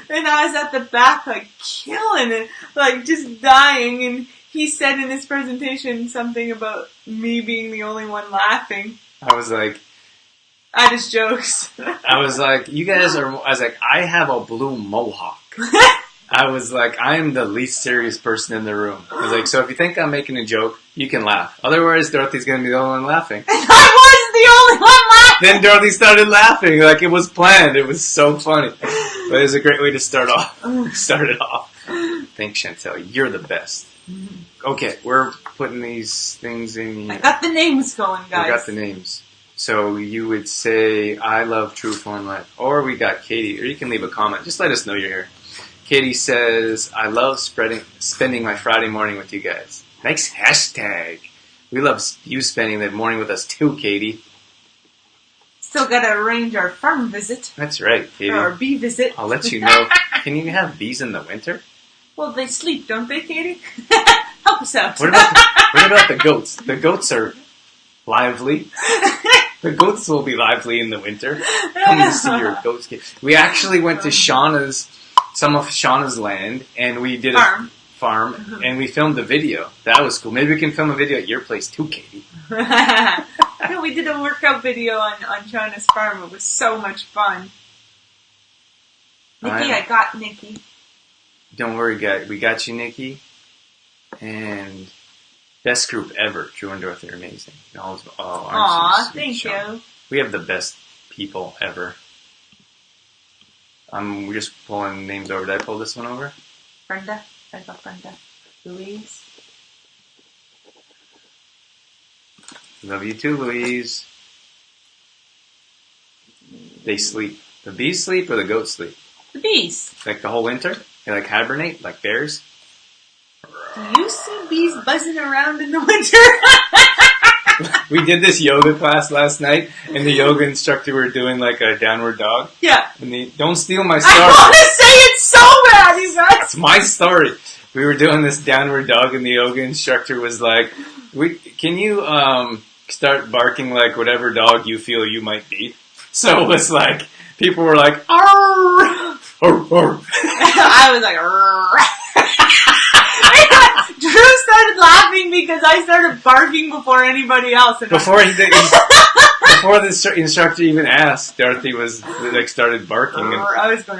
And I was at the back, like, killing it, like, just dying. And he said in his presentation something about me being the only one laughing I was like, at his jokes. I was like, you guys are, I was like, I have a blue mohawk. I was like, I am the least serious person in the room. I was like, so if you think I'm making a joke, you can laugh. Otherwise, Dorothy's going to be the only one laughing. And I was the only one laughing! Then Dorothy started laughing like it was planned. It was so funny. But it was a great way to start it off. Thanks, Chantel. You're the best. Okay, we're putting these things in here. I got the names going, guys. We got the names. So you would say, I love True Fun Life. Or we got Katie. Or you can leave a comment. Just let us know you're here. Katie says, I love spending my Friday morning with you guys. Nice hashtag. We love you spending the morning with us too, Katie. Still gotta arrange our farm visit. That's right, Katie. Or our bee visit. I'll let you know. Can you have bees in the winter? Well, they sleep, don't they, Katie? Help us out. What about the goats? The goats are lively. The goats will be lively in the winter. Come to see your goats. We actually went to some of Shauna's land, and we did a farm, and we filmed a video. That was cool. Maybe we can film a video at your place too, Katie. Yeah, we did a workout video on Shauna's farm. It was so much fun. Nikki, I got Nikki. Don't worry, guys. We got you, Nikki. And best group ever. Drew and Dorothy are amazing. Aw, thank you. We have the best people ever. We're just pulling names over. Did I pull this one over? Brenda. I got Brenda. Louise. Love you too, Louise. They sleep. The bees sleep or the goats sleep? The bees. Like the whole winter? They like hibernate, like bears? Do you see bees buzzing around in the winter? We did this yoga class last night, and the yoga instructor were doing like a downward dog. Yeah. And don't steal my story. I want to say it so bad, you guys. It's my story. We were doing this downward dog, and the yoga instructor was like, can you start barking like whatever dog you feel you might be? So it was like, people were like, arr! I was like, Drew started laughing because I started barking before anybody else. Before the instructor even asked, Dorothy was like started barking. And I was going.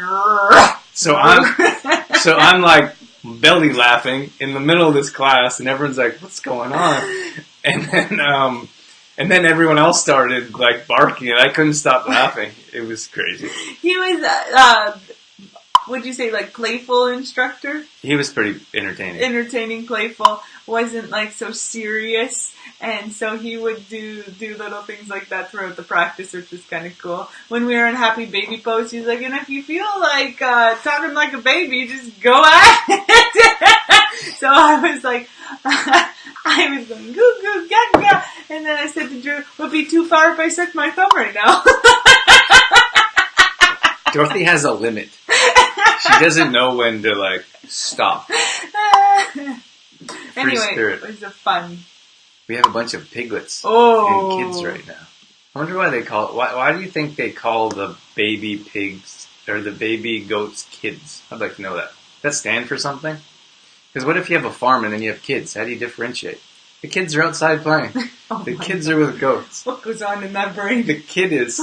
So I'm like belly laughing in the middle of this class, and everyone's like, "What's going on?" And then everyone else started like barking, and I couldn't stop laughing. It was crazy. He was, what'd you say, like playful instructor? He was pretty entertaining. Entertaining, playful, wasn't like so serious, and so he would do little things like that throughout the practice, which was kind of cool. When we were in happy baby pose, he's like, and if you feel like talking like a baby, just go at it. So I was like, I was going goo goo gaga, and then I said to Drew, would it be too far if I suck my thumb right now? Dorothy has a limit. She doesn't know when to like stop. Anyway, spirit. It was a fun. We have a bunch of piglets and kids right now. I wonder why they call it. Why do you think they call the baby pigs or the baby goats kids? I'd like to know that. Does that stand for something? Because what if you have a farm and then you have kids? How do you differentiate? The kids are outside playing. The kids are with goats. What goes on in that brain? The kid is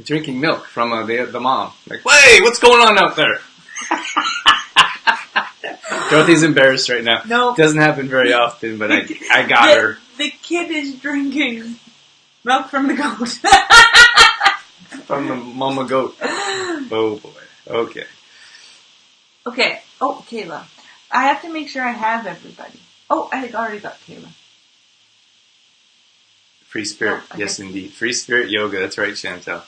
drinking milk from the mom. Like, hey, what's going on out there? Dorothy's embarrassed right now. No. It doesn't happen very often, but I got her. The kid is drinking milk from the goat. From the mama goat. Oh boy. Okay. Okay. Oh, Kayla. I have to make sure I have everybody. Oh, I already got Kayla. Free spirit. Yes, indeed. Free spirit yoga. That's right, Chantel.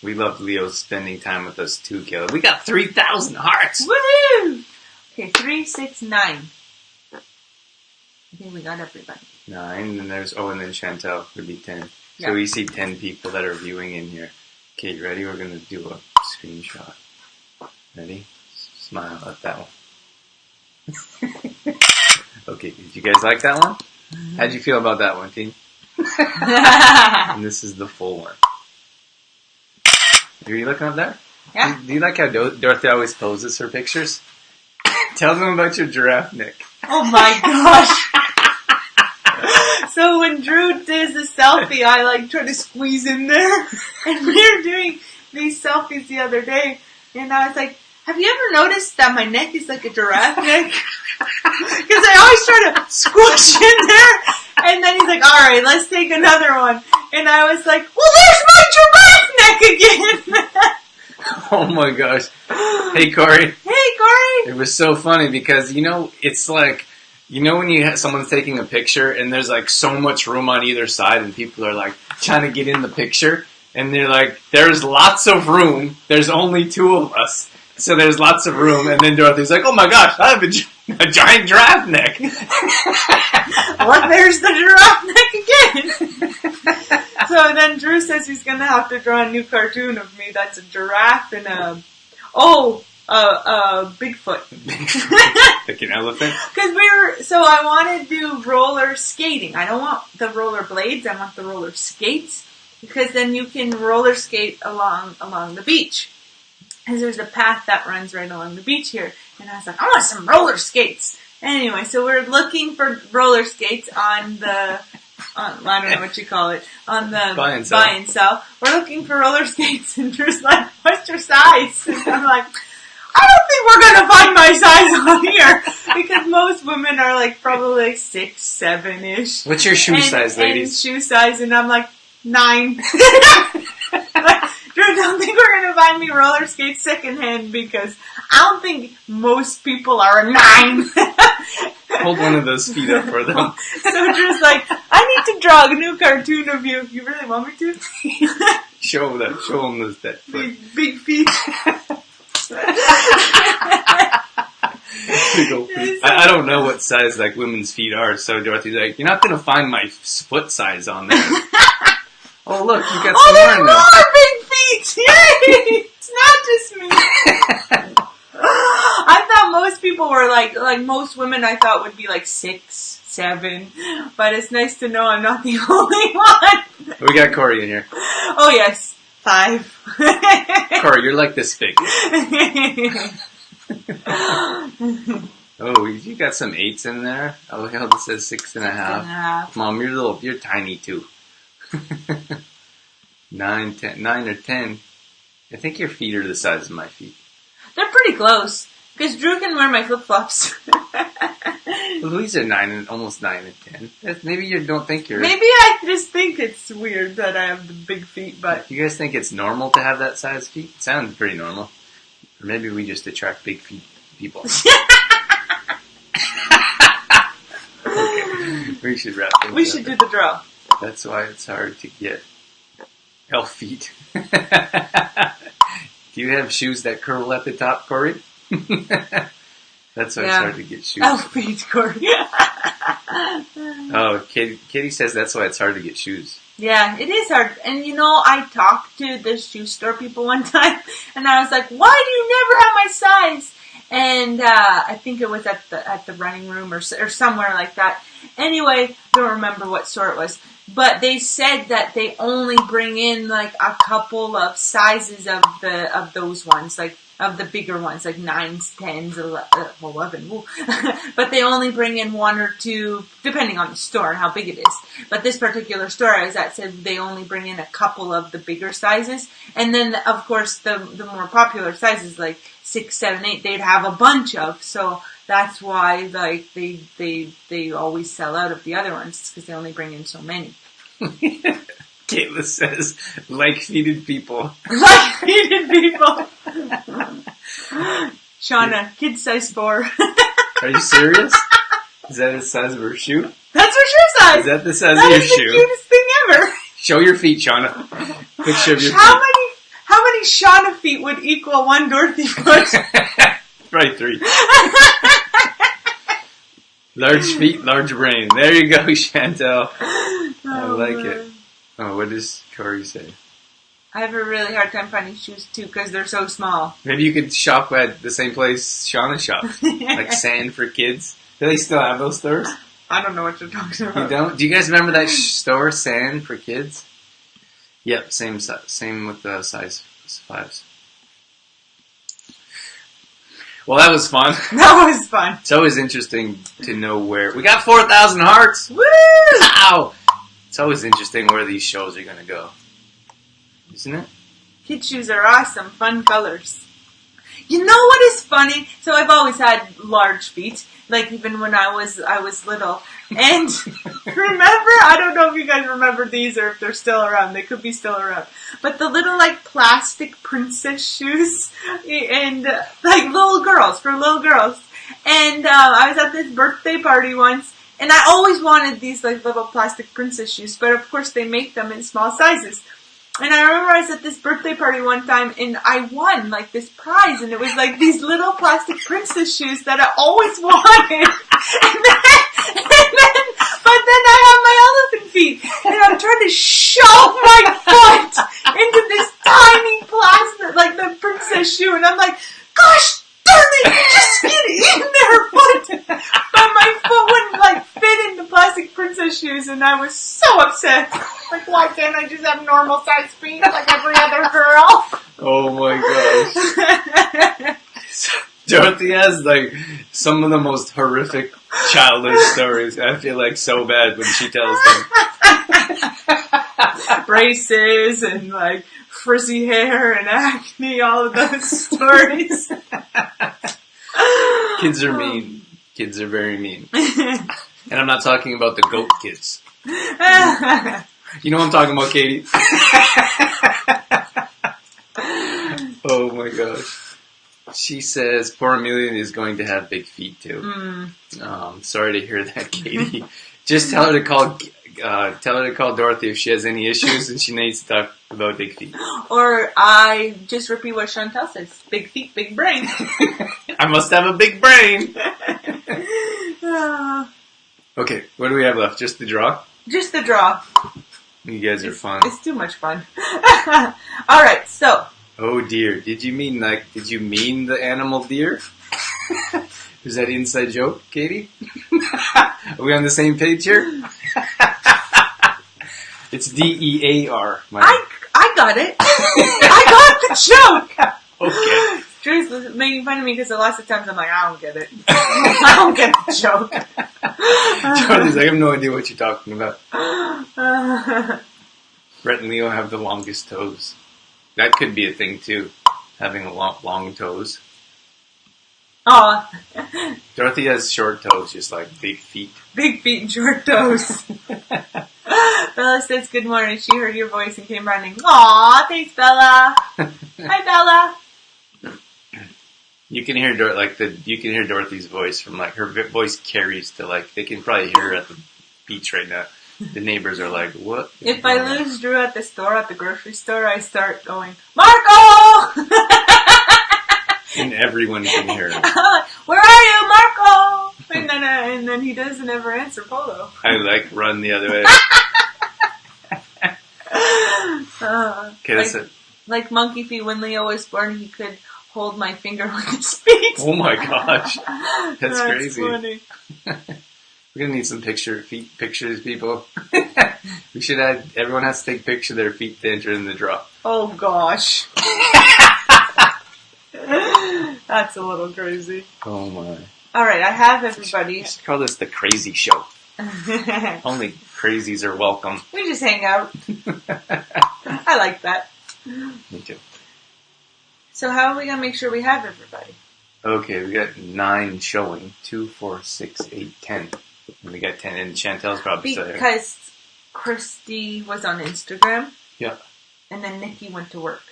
We love Leo spending time with us too, Kayla. We got 3,000 hearts. Woohoo! Okay, 3, 6, 9. I think we got everybody. 9, and then Chantel would be 10. Yeah. So we see 10 people that are viewing in here. Okay, you ready? We're going to do a screenshot. Ready? Smile at that one. Okay, did you guys like that one? How'd you feel about that one, team? And this is the full one. Are you looking up there? Yeah. Do you like how Dorothy always poses her pictures? Tell them about your giraffe neck. Oh my gosh. So when Drew does the selfie, I like try to squeeze in there. And we were doing these selfies the other day, and I was like, have you ever noticed that my neck is like a giraffe neck? Because I always try to squish in there. And then he's like, all right, let's take another one. And I was like, well, there's my giraffe neck again. Oh my gosh. Hey, Corey. Hey, Corey. It was so funny because, it's like, when you have someone's taking a picture and there's like so much room on either side and people are like trying to get in the picture and they're like, there's lots of room. There's only two of us. So there's lots of room. And then Dorothy's like, oh my gosh, I have a giant giraffe neck. Well, there's the giraffe neck again. So then Drew says he's going to have to draw a new cartoon of me. That's a giraffe and Bigfoot. Like an elephant? Because I want to do roller skating. I don't want the roller blades. I want the roller skates. Because then you can roller skate along the beach. Because there's a path that runs right along the beach here. And I was like, I want some roller skates. Anyway, so we're looking for roller skates on the, I don't know what you call it, on the buy and sell. We're looking for roller skates. And Drew's like, what's your size? And I'm like, I don't think we're going to find my size on here. Because most women are like probably like 6, 7-ish. What's your shoe size, ladies? And shoe size, and I'm like, 9. Drew, I don't think we're going to find me roller skates secondhand because I don't think most people are a 9. Hold one of those feet up for them. So Drew's like, I need to draw a new cartoon of you. You really want me to? Show them that foot. Big feet. Big old feet. I don't know what size like women's feet are, so Dorothy's like, you're not going to find my foot size on there. Oh look, you got some more in there. More big feet! Yay! It's not just me. I thought most people were like most women I thought would be like 6, 7. But it's nice to know I'm not the only one. We got Corey in here. Oh yes, 5. Corey, you're like this big. Oh, you got some 8s in there. Oh, look how this says 6.5. Mom, you're tiny too. 9 or 10. I think your feet are the size of my feet. They're pretty close. Because Drew can wear my flip-flops. Louise are almost 9 and 10. Maybe you don't think you're... Maybe I just think it's weird that I have the big feet, but... You guys think it's normal to have that size feet? It sounds pretty normal. Or maybe we just attract big feet people. Okay. We should wrap things up. We should do the draw. That's why it's hard to get elf feet. Do you have shoes that curl at the top, Corey? That's why it's hard to get shoes. Elf feet, Corey. Oh, Katie says that's why it's hard to get shoes. Yeah, it is hard. And I talked to the shoe store people one time, and I was like, why do you never have my size? And I think it was at the running room or somewhere like that. Anyway, I don't remember what store it was. But they said that they only bring in like a couple of sizes of those ones, like of the bigger ones, like 9s, 10s, 11. But they only bring in 1 or 2, depending on the store and how big it is. But this particular store I was at said they only bring in a couple of the bigger sizes. And then, of course, the more popular sizes, like 6, 7, 8, they'd have a bunch of. So that's why like they always sell out of the other ones, because they only bring in so many. Kayla says, like-feeted people. Like-feeted people. Shauna, kid size 4. Are you serious? Is that the size of her shoe? That's her shoe size. Is that the size of your shoe? That is the cutest thing ever. Show your feet, Shauna. Picture of your feet. How many Shauna feet would equal 1 Dorothy foot? Probably 3. Large feet, large brain. There you go, Chantel. I like it. Oh, what does Corey say? I have a really hard time finding shoes too because they're so small. Maybe you could shop at the same place Shauna shops, like Sand for Kids. Do they still have those stores? I don't know what you're talking about. You don't? Do you guys remember that store, Sand, for kids? Yep, same with the size 5s. Well, that was fun. That was fun. It's always interesting to know where... We got 4,000 hearts! Woo! Wow! It's always interesting where these shows are going to go. Isn't it? Kid shoes are awesome. Fun colors. You know what is funny? So I've always had large feet. Like even when I was little. And remember, I don't know if you guys remember these or if they're still around. They could be still around. But the little like plastic princess shoes and like little girls, for little girls. And I was at this birthday party once and I always wanted these like little plastic princess shoes. But of course they make them in small sizes. And I remember I was at this birthday party one time and I won like this prize and it was like these little plastic princess shoes that I always wanted. But then I have my elephant feet and I'm trying to shove my foot into this tiny plastic, like the princess shoe, and I'm like, gosh darn it, just get in there, foot. But my foot wouldn't like fit in the plastic princess shoes and I was so upset. Like, why can't I just have normal size feet like every other girl? Oh my gosh. Dorothy has like some of the most horrific childish stories. I feel like so bad when she tells them. Braces and like frizzy hair and acne, all of those stories. Kids are mean. Kids are very mean. And I'm not talking about the goat kids. You know what I'm talking about, Katie? Oh my gosh. She says poor Amelia is going to have big feet too. Sorry to hear that, Katie. Just tell her to call Dorothy if she has any issues and she needs to talk about big feet. Or I just repeat what Chantel says. Big feet, big brain. I must have a big brain. Okay, what do we have left? Just the draw? Just the draw. You guys are fun. It's too much fun. Alright, so. Oh dear. Did you mean the animal deer? Is that inside joke, Katie? Are we on the same page here? It's DEAR. I got it. I got the joke. Okay. Drew's making fun of me because lots of times I'm like, I don't get it. I don't get the joke. Charlie's like, I have no idea what you're talking about. Brett and Leo have the longest toes. That could be a thing too, having long toes. Oh. Dorothy has short toes, just like big feet. Big feet and short toes. Bella says good morning. She heard your voice and came running. Aw, thanks, Bella. Hi, Bella. You can hear Dorothy's voice from like her voice carries to like they can probably hear her at the beach right now. The neighbors are like, what? If I lose Drew at the grocery store, I start going, Marco! And everyone can hear him. Where are you, Marco? And then he doesn't ever answer Polo. I like run the other way. Okay, that's it. Like Monkey Feet, when Leo was born, he could hold my finger with his feet. Oh my gosh. That's crazy. Funny. We're going to need some pictures, people. We should everyone has to take a picture of their feet to enter in the draw. Oh gosh. That's a little crazy. Oh my. Alright, I have everybody. Let's call this the crazy show. Only crazies are welcome. We just hang out. I like that. Me too. So how are we going to make sure we have everybody? Okay, we got 9 showing. 2, 4, 6, 8, 10. And we got 10, and Chantel's probably still here. Because Christy was on Instagram. Yeah. And then Nikki went to work.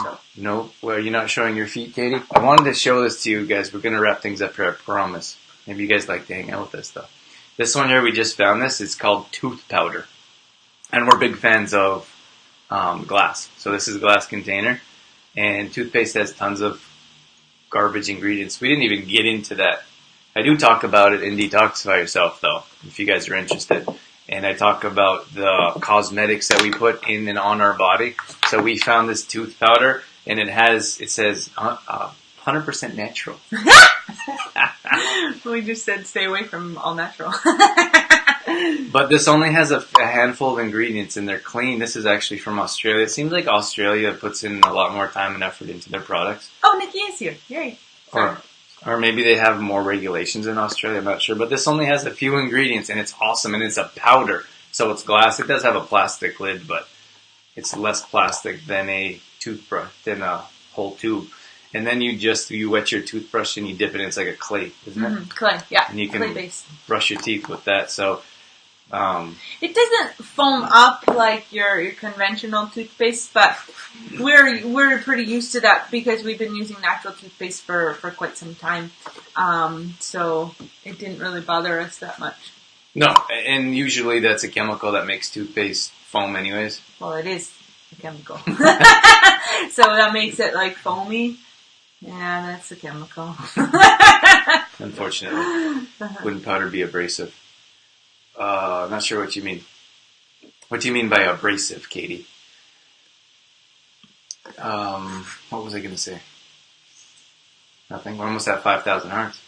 So. No, well, you're not showing your feet, Katie? I wanted to show this to you guys. We're going to wrap things up here, I promise. Maybe you guys like to hang out with us, though. This one here, we just found this. It's called tooth powder. And we're big fans of glass. So this is a glass container. And toothpaste has tons of garbage ingredients. We didn't even get into that. I do talk about it in Detoxify Yourself, though, if you guys are interested. And I talk about the cosmetics that we put in and on our body. So we found this tooth powder, and it says 100% natural. We just said stay away from all natural. But this only has a handful of ingredients and they're clean. This is actually from Australia. It seems like Australia puts in a lot more time and effort into their products. Oh, Nikki is here. Yay. Or maybe they have more regulations in Australia, I'm not sure. But this only has a few ingredients and it's awesome. And it's a powder. So it's glass. It does have a plastic lid, but it's less plastic than a toothbrush, than a whole tube. And then you wet your toothbrush and you dip it in. It's like a clay, isn't it? Clay, yeah. And you can clay-based. brush your teeth with that. So it doesn't foam up like your conventional toothpaste, but we're pretty used to that because we've been using natural toothpaste for quite some time. So it didn't really bother us that much. No, and usually that's a chemical that makes toothpaste foam anyways. Well, it is a chemical. So that makes it like foamy. Yeah, that's a chemical. Unfortunately. Wouldn't powder be abrasive? I'm not sure what you mean. What do you mean by abrasive, Katie? What was I going to say? Nothing. We're almost at 5,000 hearts.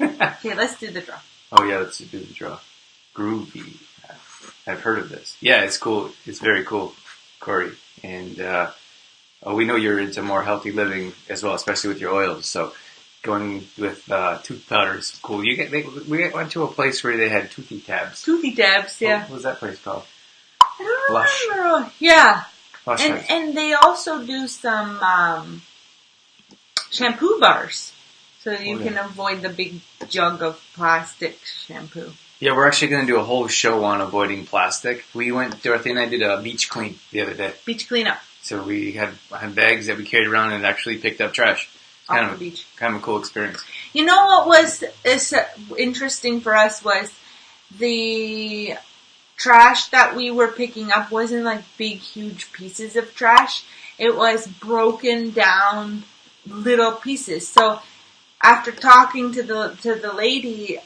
Okay, let's do the draw. Oh yeah, let's do the draw. Groovy. I've heard of this. Yeah, it's cool. It's very cool, Corey. And we know you're into more healthy living as well, especially with your oils. So going with tooth powder is cool. We went to a place where they had toothy tabs. Toothy tabs, yeah. What was that place called? I don't remember. Yeah. Lush. And they also do some shampoo bars. So you can avoid the big jug of plastic shampoo. Yeah, we're actually going to do a whole show on avoiding plastic. Dorothy and I did a beach clean the other day. Beach cleanup. So we had bags that we carried around and actually picked up trash. Off the beach. Kind of a cool experience. You know what was interesting for us was the trash that we were picking up wasn't like big, huge pieces of trash. It was broken down little pieces. So after talking to the lady,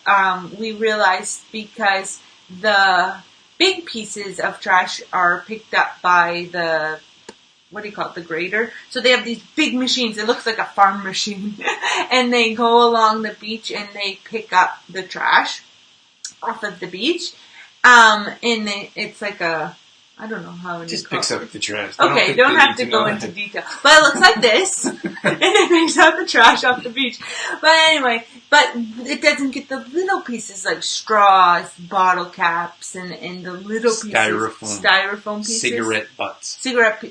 we realized because the big pieces of trash are picked up by the, what do you call it, the grader. So they have these big machines. It looks like a farm machine. And they go along the beach and they pick up the trash off of the beach. It's like a, I don't know how it just picks up the trash. Okay, don't have to go into detail. But it looks like this. And it picks up the trash off the beach. But anyway, it doesn't get the little pieces like straws, bottle caps, and the little pieces. Styrofoam pieces. Cigarette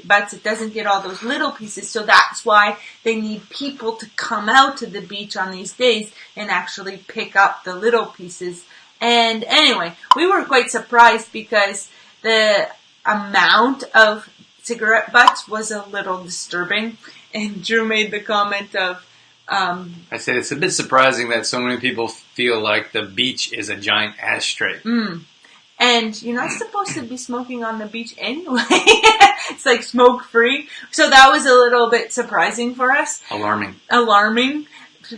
butts. It doesn't get all those little pieces. So that's why they need people to come out to the beach on these days and actually pick up the little pieces. And anyway, we were quite surprised because the amount of cigarette butts was a little disturbing. And Drew made the comment of, I said it's a bit surprising that so many people feel like the beach is a giant ashtray. And you're not supposed to be smoking on the beach anyway. It's like smoke free. So that was a little bit surprising for us. Alarming.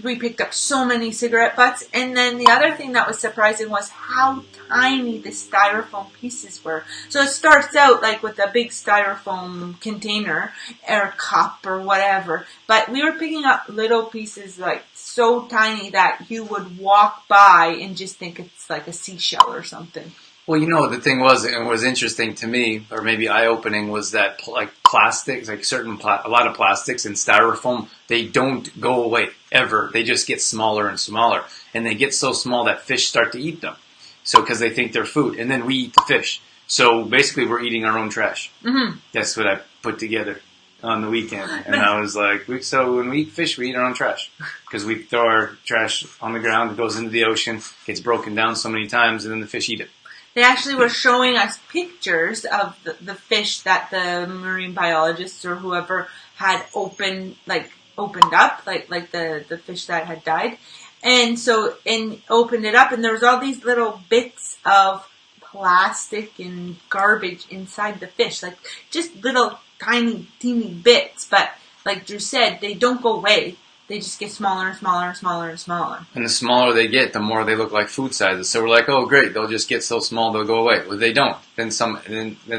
We picked up so many cigarette butts. And then the other thing that was surprising was how tiny the styrofoam pieces were. So it starts out like with a big styrofoam container or cup or whatever. But we were picking up little pieces like so tiny that you would walk by and just think it's like a seashell or something. Well, the thing was, it was interesting to me, or maybe eye-opening, was that like plastics, like a lot of plastics and styrofoam, they don't go away ever. They just get smaller and smaller, and they get so small that fish start to eat them. So because they think they're food, and then we eat the fish. So basically, we're eating our own trash. Mm-hmm. That's what I put together on the weekend, and I was like, so when we eat fish, we eat our own trash because we throw our trash on the ground, it goes into the ocean, gets broken down so many times, and then the fish eat it. They actually were showing us pictures of the fish that the marine biologists or whoever had opened up, like the fish that had died. And opened it up, and there was all these little bits of plastic and garbage inside the fish, like just little tiny, teeny bits. But like Drew said, they don't go away. They just get smaller and smaller and smaller and smaller. And the smaller they get, the more they look like food sizes. So we're like, oh great, they'll just get so small they'll go away. Well, they don't. Then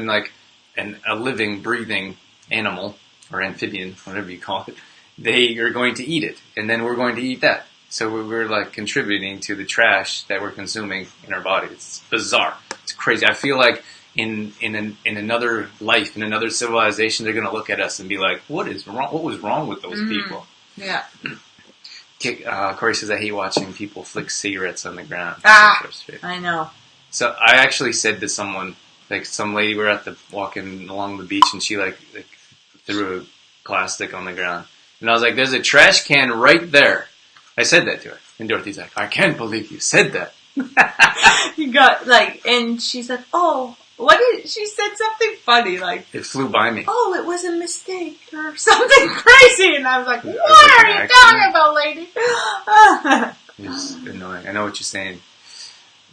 like a living, breathing animal or amphibian, whatever you call it, they are going to eat it, and then we're going to eat that. So we're like contributing to the trash that we're consuming in our body. It's bizarre. It's crazy. I feel like in another life, in another civilization, they're going to look at us and be like, "What is wrong? What was wrong with those people?" Yeah. Corey says, "I hate watching people flick cigarettes on the ground." I know. So I actually said to someone, like some lady, we were walking along the beach, and she like threw a plastic on the ground, and I was like, "There's a trash can right there." I said that to her, and Dorothy's like, "I can't believe you said that." You got like, and she's like, "Oh, she said something funny, like it flew by me. Oh, it was a mistake or something crazy," and I was like, "What are you talking about, lady?" It's annoying. I know what you're saying,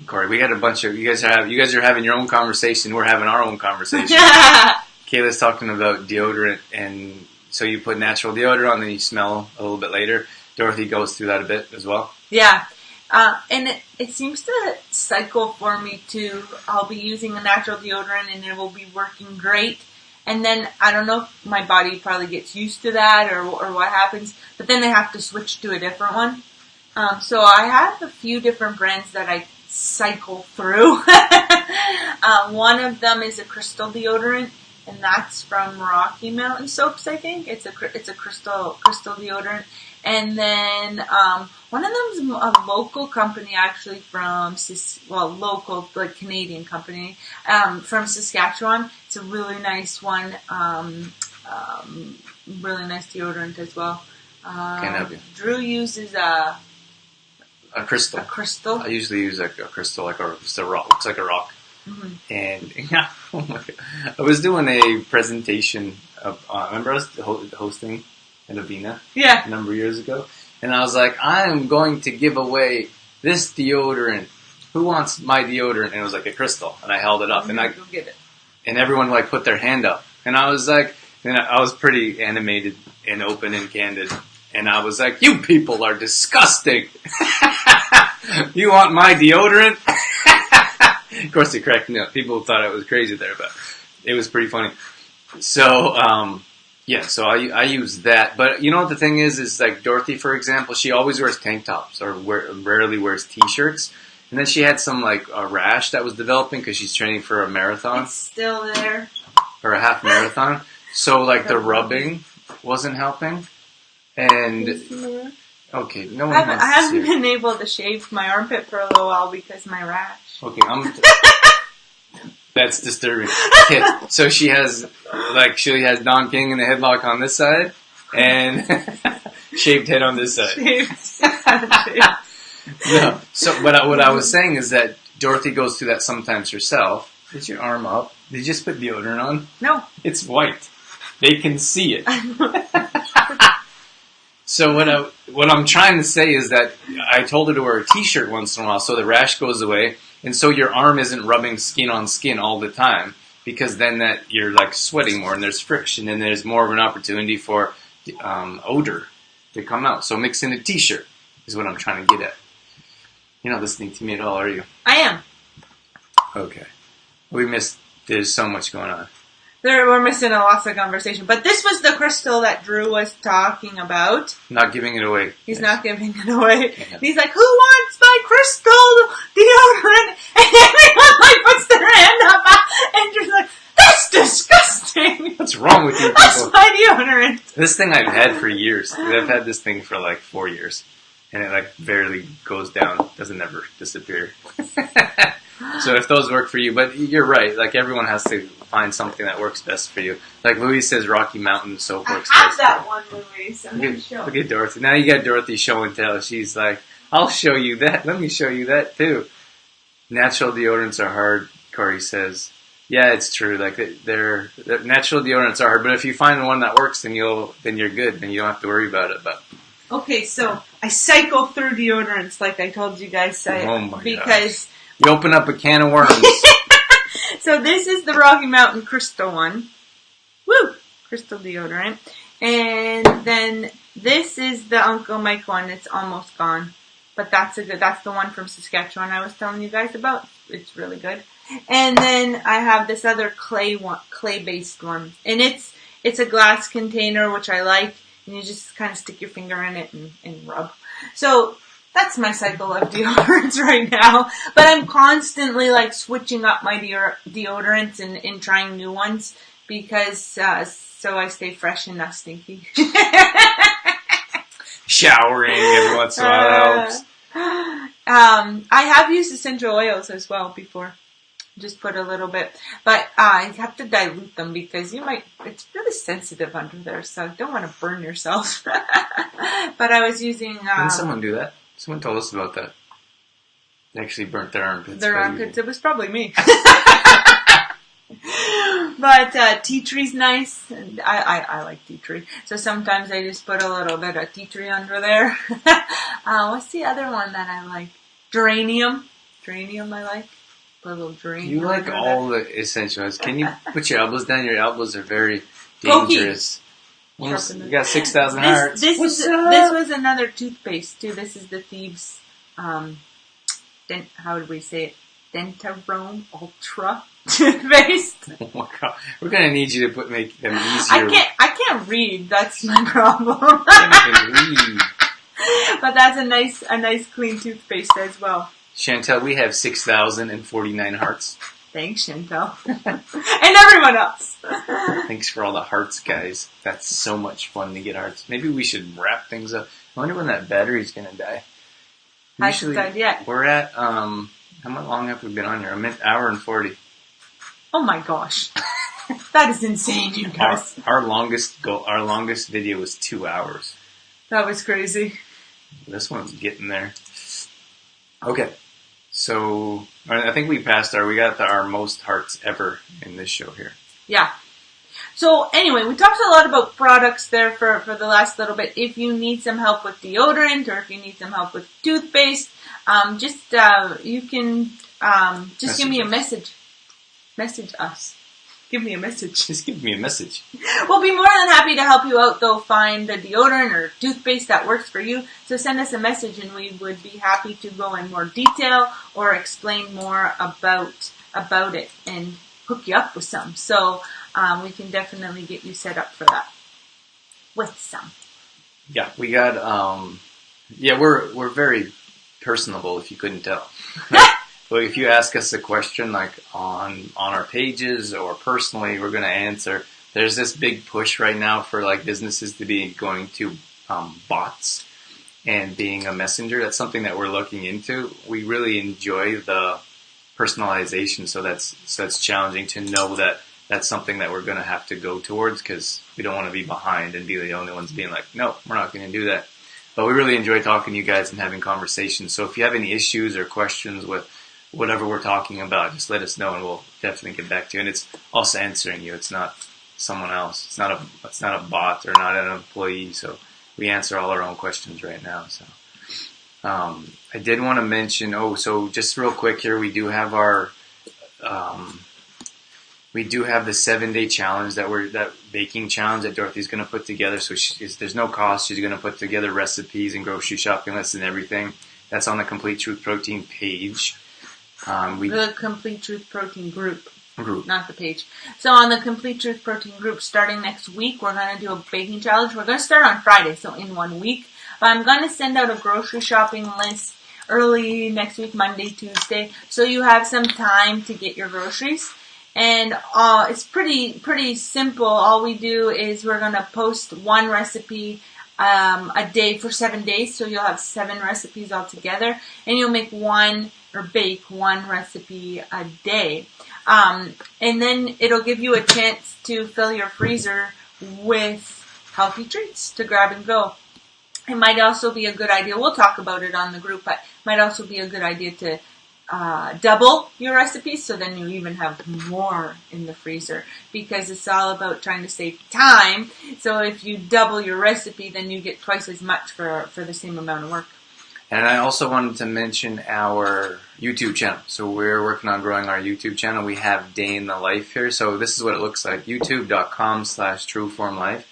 Corey. We got a bunch of you guys are having your own conversation. We're having our own conversation. Kayla's talking about deodorant, and so you put natural deodorant on, then you smell a little bit later. Dorothy goes through that a bit as well. Yeah. And it seems to cycle for me too. I'll be using a natural deodorant and it will be working great. And then I don't know if my body probably gets used to that or what happens. But then I have to switch to a different one. So I have a few different brands that I cycle through. One of them is a crystal deodorant. And that's from Rocky Mountain Soaps, I think. It's a crystal deodorant. And then one of them is a local company, actually from local, like Canadian company, from Saskatchewan. It's a really nice one, really nice deodorant as well. Can't help you. Drew uses a crystal. A crystal. I usually use a crystal, like just a rock. Looks like a rock. Mm-hmm. And yeah, oh my God. I was doing a presentation of, remember I was hosting at Avena a number of years ago, and I was like, I'm going to give away this deodorant. Who wants my deodorant? And it was like a crystal, and I held it up, and go get it. And everyone like put their hand up, and I was like, and I was pretty animated and open and candid, and I was like, you people are disgusting. You want my deodorant? Of course, they cracked me up. People thought I was crazy there, but it was pretty funny. So, so I use that. But you know what the thing is like Dorothy, for example, she always wears tank tops or rarely wears t-shirts. And then she had some like a rash that was developing because she's training for a marathon. It's still there. Or a half marathon. So like the rubbing wasn't helping. And okay, no one I haven't been able to shave my armpit for a little while because of my rash. Okay, that's disturbing. Okay, so she has Don King in the headlock on this side and shaved head on this side. No. So what I was saying is that Dorothy goes through that sometimes herself. Is your arm up? Did you just put deodorant on? No. It's white. They can see it. So what I'm trying to say is that I told her to wear a t-shirt once in a while so the rash goes away, and so your arm isn't rubbing skin on skin all the time, because then that you're like sweating more and there's friction and there's more of an opportunity for odor to come out. So mix in a t-shirt is what I'm trying to get at. You're not listening to me at all, are you? I am. Okay. There's so much going on. We're missing a lot of conversation. But this was the crystal that Drew was talking about. Not giving it away. He's not giving it away. Yeah. He's like, who wants my crystal deodorant? And everyone like puts their hand up and Drew's like, that's disgusting. What's wrong with you people? That's my deodorant. This thing I've had for years. I've had this thing for like 4 years. And it like barely goes down. Doesn't ever disappear. So if those work for you, but you're right, like everyone has to find something that works best for you. Like Louise says Rocky Mountain soap works best. I have that one, Louise. Look at Dorothy. Now you got Dorothy show and tell. She's like, I'll show you that. Let me show you that too. Natural deodorants are hard, Corey says. Yeah, it's true. Like they're natural deodorants are hard, but if you find the one that works, then you're good. Then you don't have to worry about it. But okay, so I cycle through deodorants like I told you guys. Because you open up a can of worms. So this is the Rocky Mountain Crystal one. Woo! Crystal deodorant. And then this is the Uncle Mike one. It's almost gone. But that's the one from Saskatchewan I was telling you guys about. It's really good. And then I have this other clay-based one. And it's a glass container, which I like. and you just kind of stick your finger in it and rub. So that's my cycle of deodorants right now. But I'm constantly like switching up my deodorants and trying new ones because so I stay fresh and not stinky. Showering every once in a while helps. I have used essential oils as well before. Just put a little bit, but you have to dilute them because it's really sensitive under there, so you don't want to burn yourself. But I was using... Didn't someone do that? Someone told us about that. They actually burnt their armpits. It was probably me. But tea tree's nice. And I like tea tree. So sometimes I just put a little bit of tea tree under there. What's the other one that I like? Geranium. Geranium I like. Put a little geranium. You like all the essentials. Can you put your elbows down? Your elbows are very dangerous. You got 6,000 hearts. This was another toothpaste too. This is the Thieves, how would we say it? Dentarome Ultra toothpaste. Oh my god, we're gonna need you to make them easier. I can't read. That's my problem. I can read. But that's a nice clean toothpaste as well. Chantel, we have 6,049 hearts. Thanks, Chantel. And everyone else. Thanks for all the hearts, guys. That's so much fun to get hearts. Maybe we should wrap things up. I wonder when that battery's going to die. Hasn't died yet. We're at, how long have we been on here? An hour and 40. Oh my gosh. That is insane, you guys. Our longest video was 2 hours. That was crazy. This one's getting there. Okay. So, I think we got our most hearts ever in this show here. Yeah. So, anyway, we talked a lot about products there for the last little bit. If you need some help with deodorant or if you need some help with toothpaste, you can just give me a message. Message us. Give me a message. Just give me a message. We'll be more than happy to help you out, though, find the deodorant or toothpaste that works for you. So send us a message and we would be happy to go in more detail or explain more about it and hook you up with some. So we can definitely get you set up for that with some. Yeah, we got, we're very personable if you couldn't tell. But if you ask us a question like on our pages or personally, we're going to answer. There's this big push right now for like businesses to be going to bots and being a messenger. That's something that we're looking into. We really enjoy the personalization, so that's challenging to know that that's something that we're going to have to go towards because we don't want to be behind and be the only ones being like, no, we're not going to do that. But we really enjoy talking to you guys and having conversations. So if you have any issues or questions with whatever we're talking about, just let us know and we'll definitely get back to you. And it's us answering you. It's not someone else. It's not a bot or not an employee. So we answer all our own questions right now. So I did want to mention. So just real quick here, we do have our the 7-day challenge that baking challenge that Dorothy's going to put together. So there's no cost. She's going to put together recipes and grocery shopping lists and everything. That's on the Complete Truth Protein page. The Complete Truth Protein group, not the page. So on the Complete Truth Protein group, starting next week, we're going to do a baking challenge. We're going to start on Friday, so in 1 week. But I'm going to send out a grocery shopping list early next week, Monday, Tuesday, so you have some time to get your groceries. And it's pretty simple. All we do is we're going to post one recipe a day for 7 days, so you'll have 7 recipes altogether, and you'll make bake one recipe a day. And then it'll give you a chance to fill your freezer with healthy treats to grab and go. It might also be a good idea, we'll talk about it on the group, but it might also be a good idea to double your recipes, so then you even have more in the freezer, because it's all about trying to save time. So if you double your recipe, then you get twice as much for the same amount of work. And I also wanted to mention our YouTube channel. So we're working on growing our YouTube channel. We have Day in the Life here. So this is what it looks like. youtube.com/trueformlife.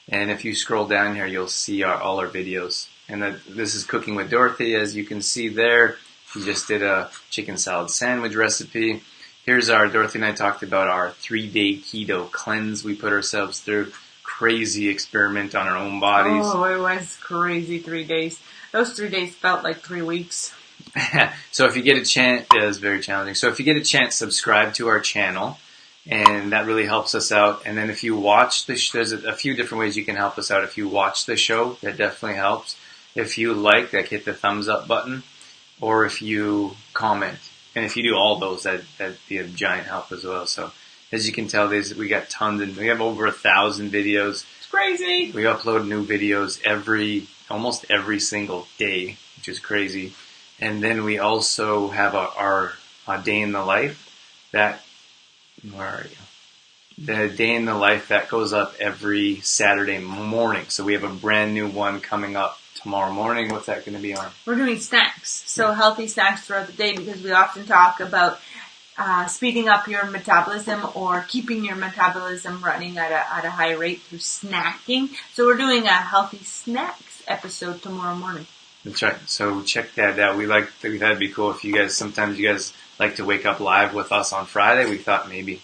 And if you scroll down here, you'll see all our videos. And this is Cooking with Dorothy. As you can see there, she just did a chicken salad sandwich recipe. Here's Dorothy and I talked about our 3-day keto cleanse we put ourselves through. crazy experiment on our own bodies. Oh, it was crazy 3 days. Those 3 days felt like 3 weeks. So if you get a chance, it is very challenging. So if you get a chance, subscribe to our channel, and that really helps us out. And then if you watch there's a few different ways you can help us out. If you watch the show, that definitely helps. If you like, hit the thumbs up button, or if you comment. And if you do all those, that'd be a giant help as well. So as you can tell, we got tons, and we have over 1,000 videos. It's crazy. We upload new videos almost every single day, which is crazy. And then we also have our day in the life. Where are you? The day in the life that goes up every Saturday morning. So we have a brand new one coming up tomorrow morning. What's that going to be on? We're doing snacks. So healthy snacks throughout the day, because we often talk about speeding up your metabolism or keeping your metabolism running at a high rate through snacking. So we're doing a healthy snacks episode tomorrow morning. That's right. So check that out. We thought it'd be cool if you guys like to wake up live with us on Friday. We thought maybe.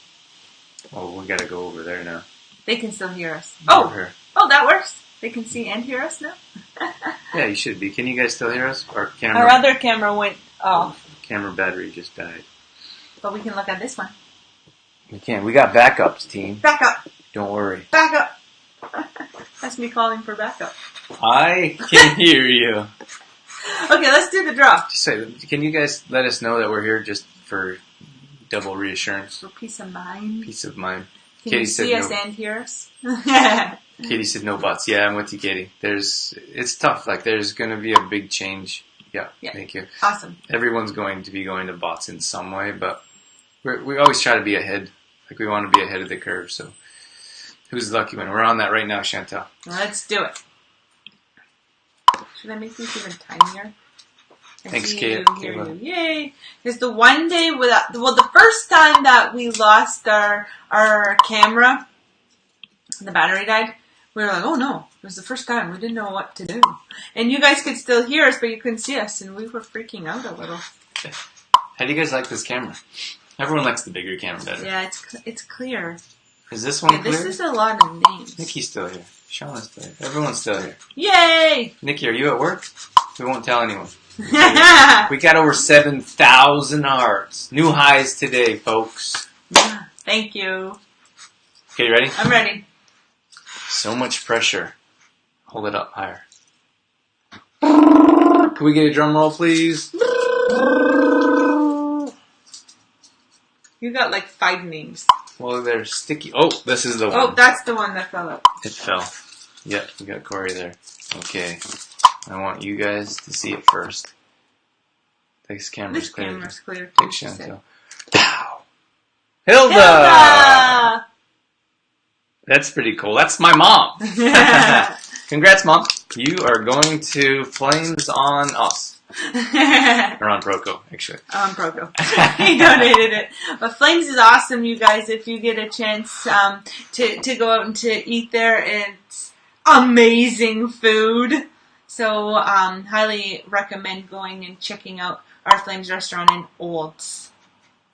Oh, we got to go over there now. They can still hear us. Oh, that works. They can see and hear us now. Yeah, you should be. Can you guys still hear us? Our other camera went off. Camera battery just died. But we can look at this one. We can. We got backups, team. Backup. Don't worry. Backup. That's me calling for backup. I can hear you. Okay, let's do the draw. Just say, can you guys let us know that we're here just for double reassurance? For peace of mind. Peace of mind. Can Katie you see said us no. and hear us? Katie said no bots. Yeah, I'm with you, Katie. It's tough. Like, there's going to be a big change. Yeah, thank you. Awesome. Everyone's going to be going to bots in some way, but we always try to be ahead. Like, we want to be ahead of the curve, so who's the lucky one? We're on that right now, Chantal. Let's do it. Should I make these even tinier? Thanks, Kate. Kayla. Yay! It's the one day the first time that we lost our camera, the battery died, we were like, oh no, it was the first time. We didn't know what to do. And you guys could still hear us, but you couldn't see us, and we were freaking out a little. How do you guys like this camera? Everyone likes the bigger camera better. Yeah, it's clear. Is this one clear? This is a lot of names. Nikki's still here. Shauna's still here. Everyone's still here. Yay! Nikki, are you at work? We won't tell anyone. We got over 7,000 hearts. New highs today, folks. Thank you. Okay, you ready? I'm ready. So much pressure. Hold it up higher. Can we get a drum roll, please? You got like 5 names. Well, they're sticky. Oh, this is the one. Oh, that's the one that fell out. It fell. Yep, we got Corey there. Okay. I want you guys to see it first. This camera's clear. This camera's clear. Take Chantal. Pow! Hilda! That's pretty cool. That's my mom. Congrats, Mom. You are going to Flames on us. Or on Proco, actually. On Proco. He donated it. But Flames is awesome, you guys. If you get a chance to go out and to eat there, it's amazing food. So highly recommend going and checking out our Flames restaurant in Olds.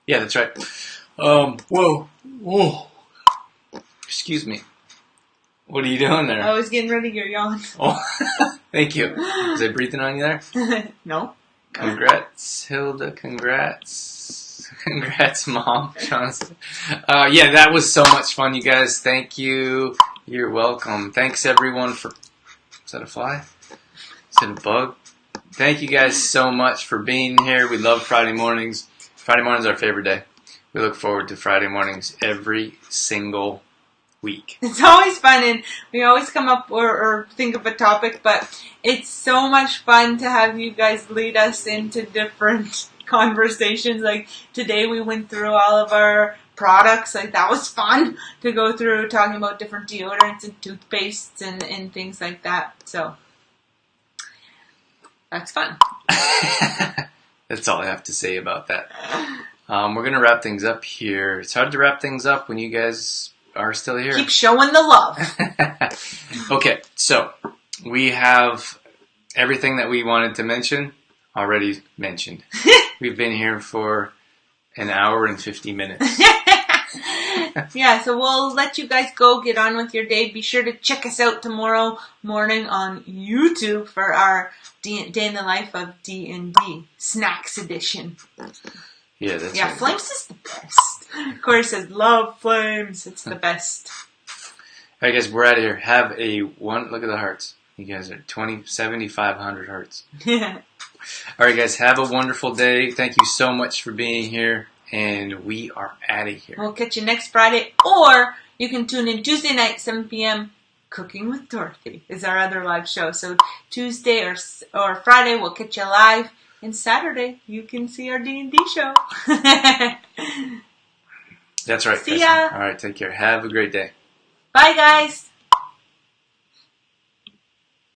Yeah, that's right. Whoa. Excuse me. What are you doing there? I was getting rid of your yawn. Oh, thank you. Was I breathing on you there? No. Congrats, Hilda. Congrats. Congrats, Mom. Yeah, that was so much fun, you guys. Thank you. You're welcome. Thanks, everyone, for... Is that a fly? Is it a bug? Thank you guys so much for being here. We love Friday mornings. Friday mornings are our favorite day. We look forward to Friday mornings every single week. It's always fun, and we always come up or think of a topic, but it's so much fun to have you guys lead us into different conversations. Like today we went through all of our products. Like that was fun to go through talking about different deodorants and toothpastes and things like that. So that's fun. That's all I have to say about that. We're going to wrap things up here. It's hard to wrap things up when you guys are still here. Keep showing the love. Okay, so we have everything that we wanted to mention already mentioned. We've been here for an hour and 50 minutes. Yeah, so we'll let you guys go get on with your day. Be sure to check us out tomorrow morning on YouTube for our day in the life of D&D Snacks Edition. Yeah, that's Yeah, right. Flames is the best. Of course, says love Flames. It's the best. All right, guys, we're out of here. Have a one. Look at the hearts. You guys are 7,500 hearts. Yeah. All right, guys, have a wonderful day. Thank you so much for being here, and we are out of here. We'll catch you next Friday, or you can tune in Tuesday night, 7 p.m. Cooking with Dorothy is our other live show. So Tuesday or Friday, we'll catch you live, and Saturday you can see our D&D show. That's right. See ya. All right, take care. Have a great day. Bye, guys.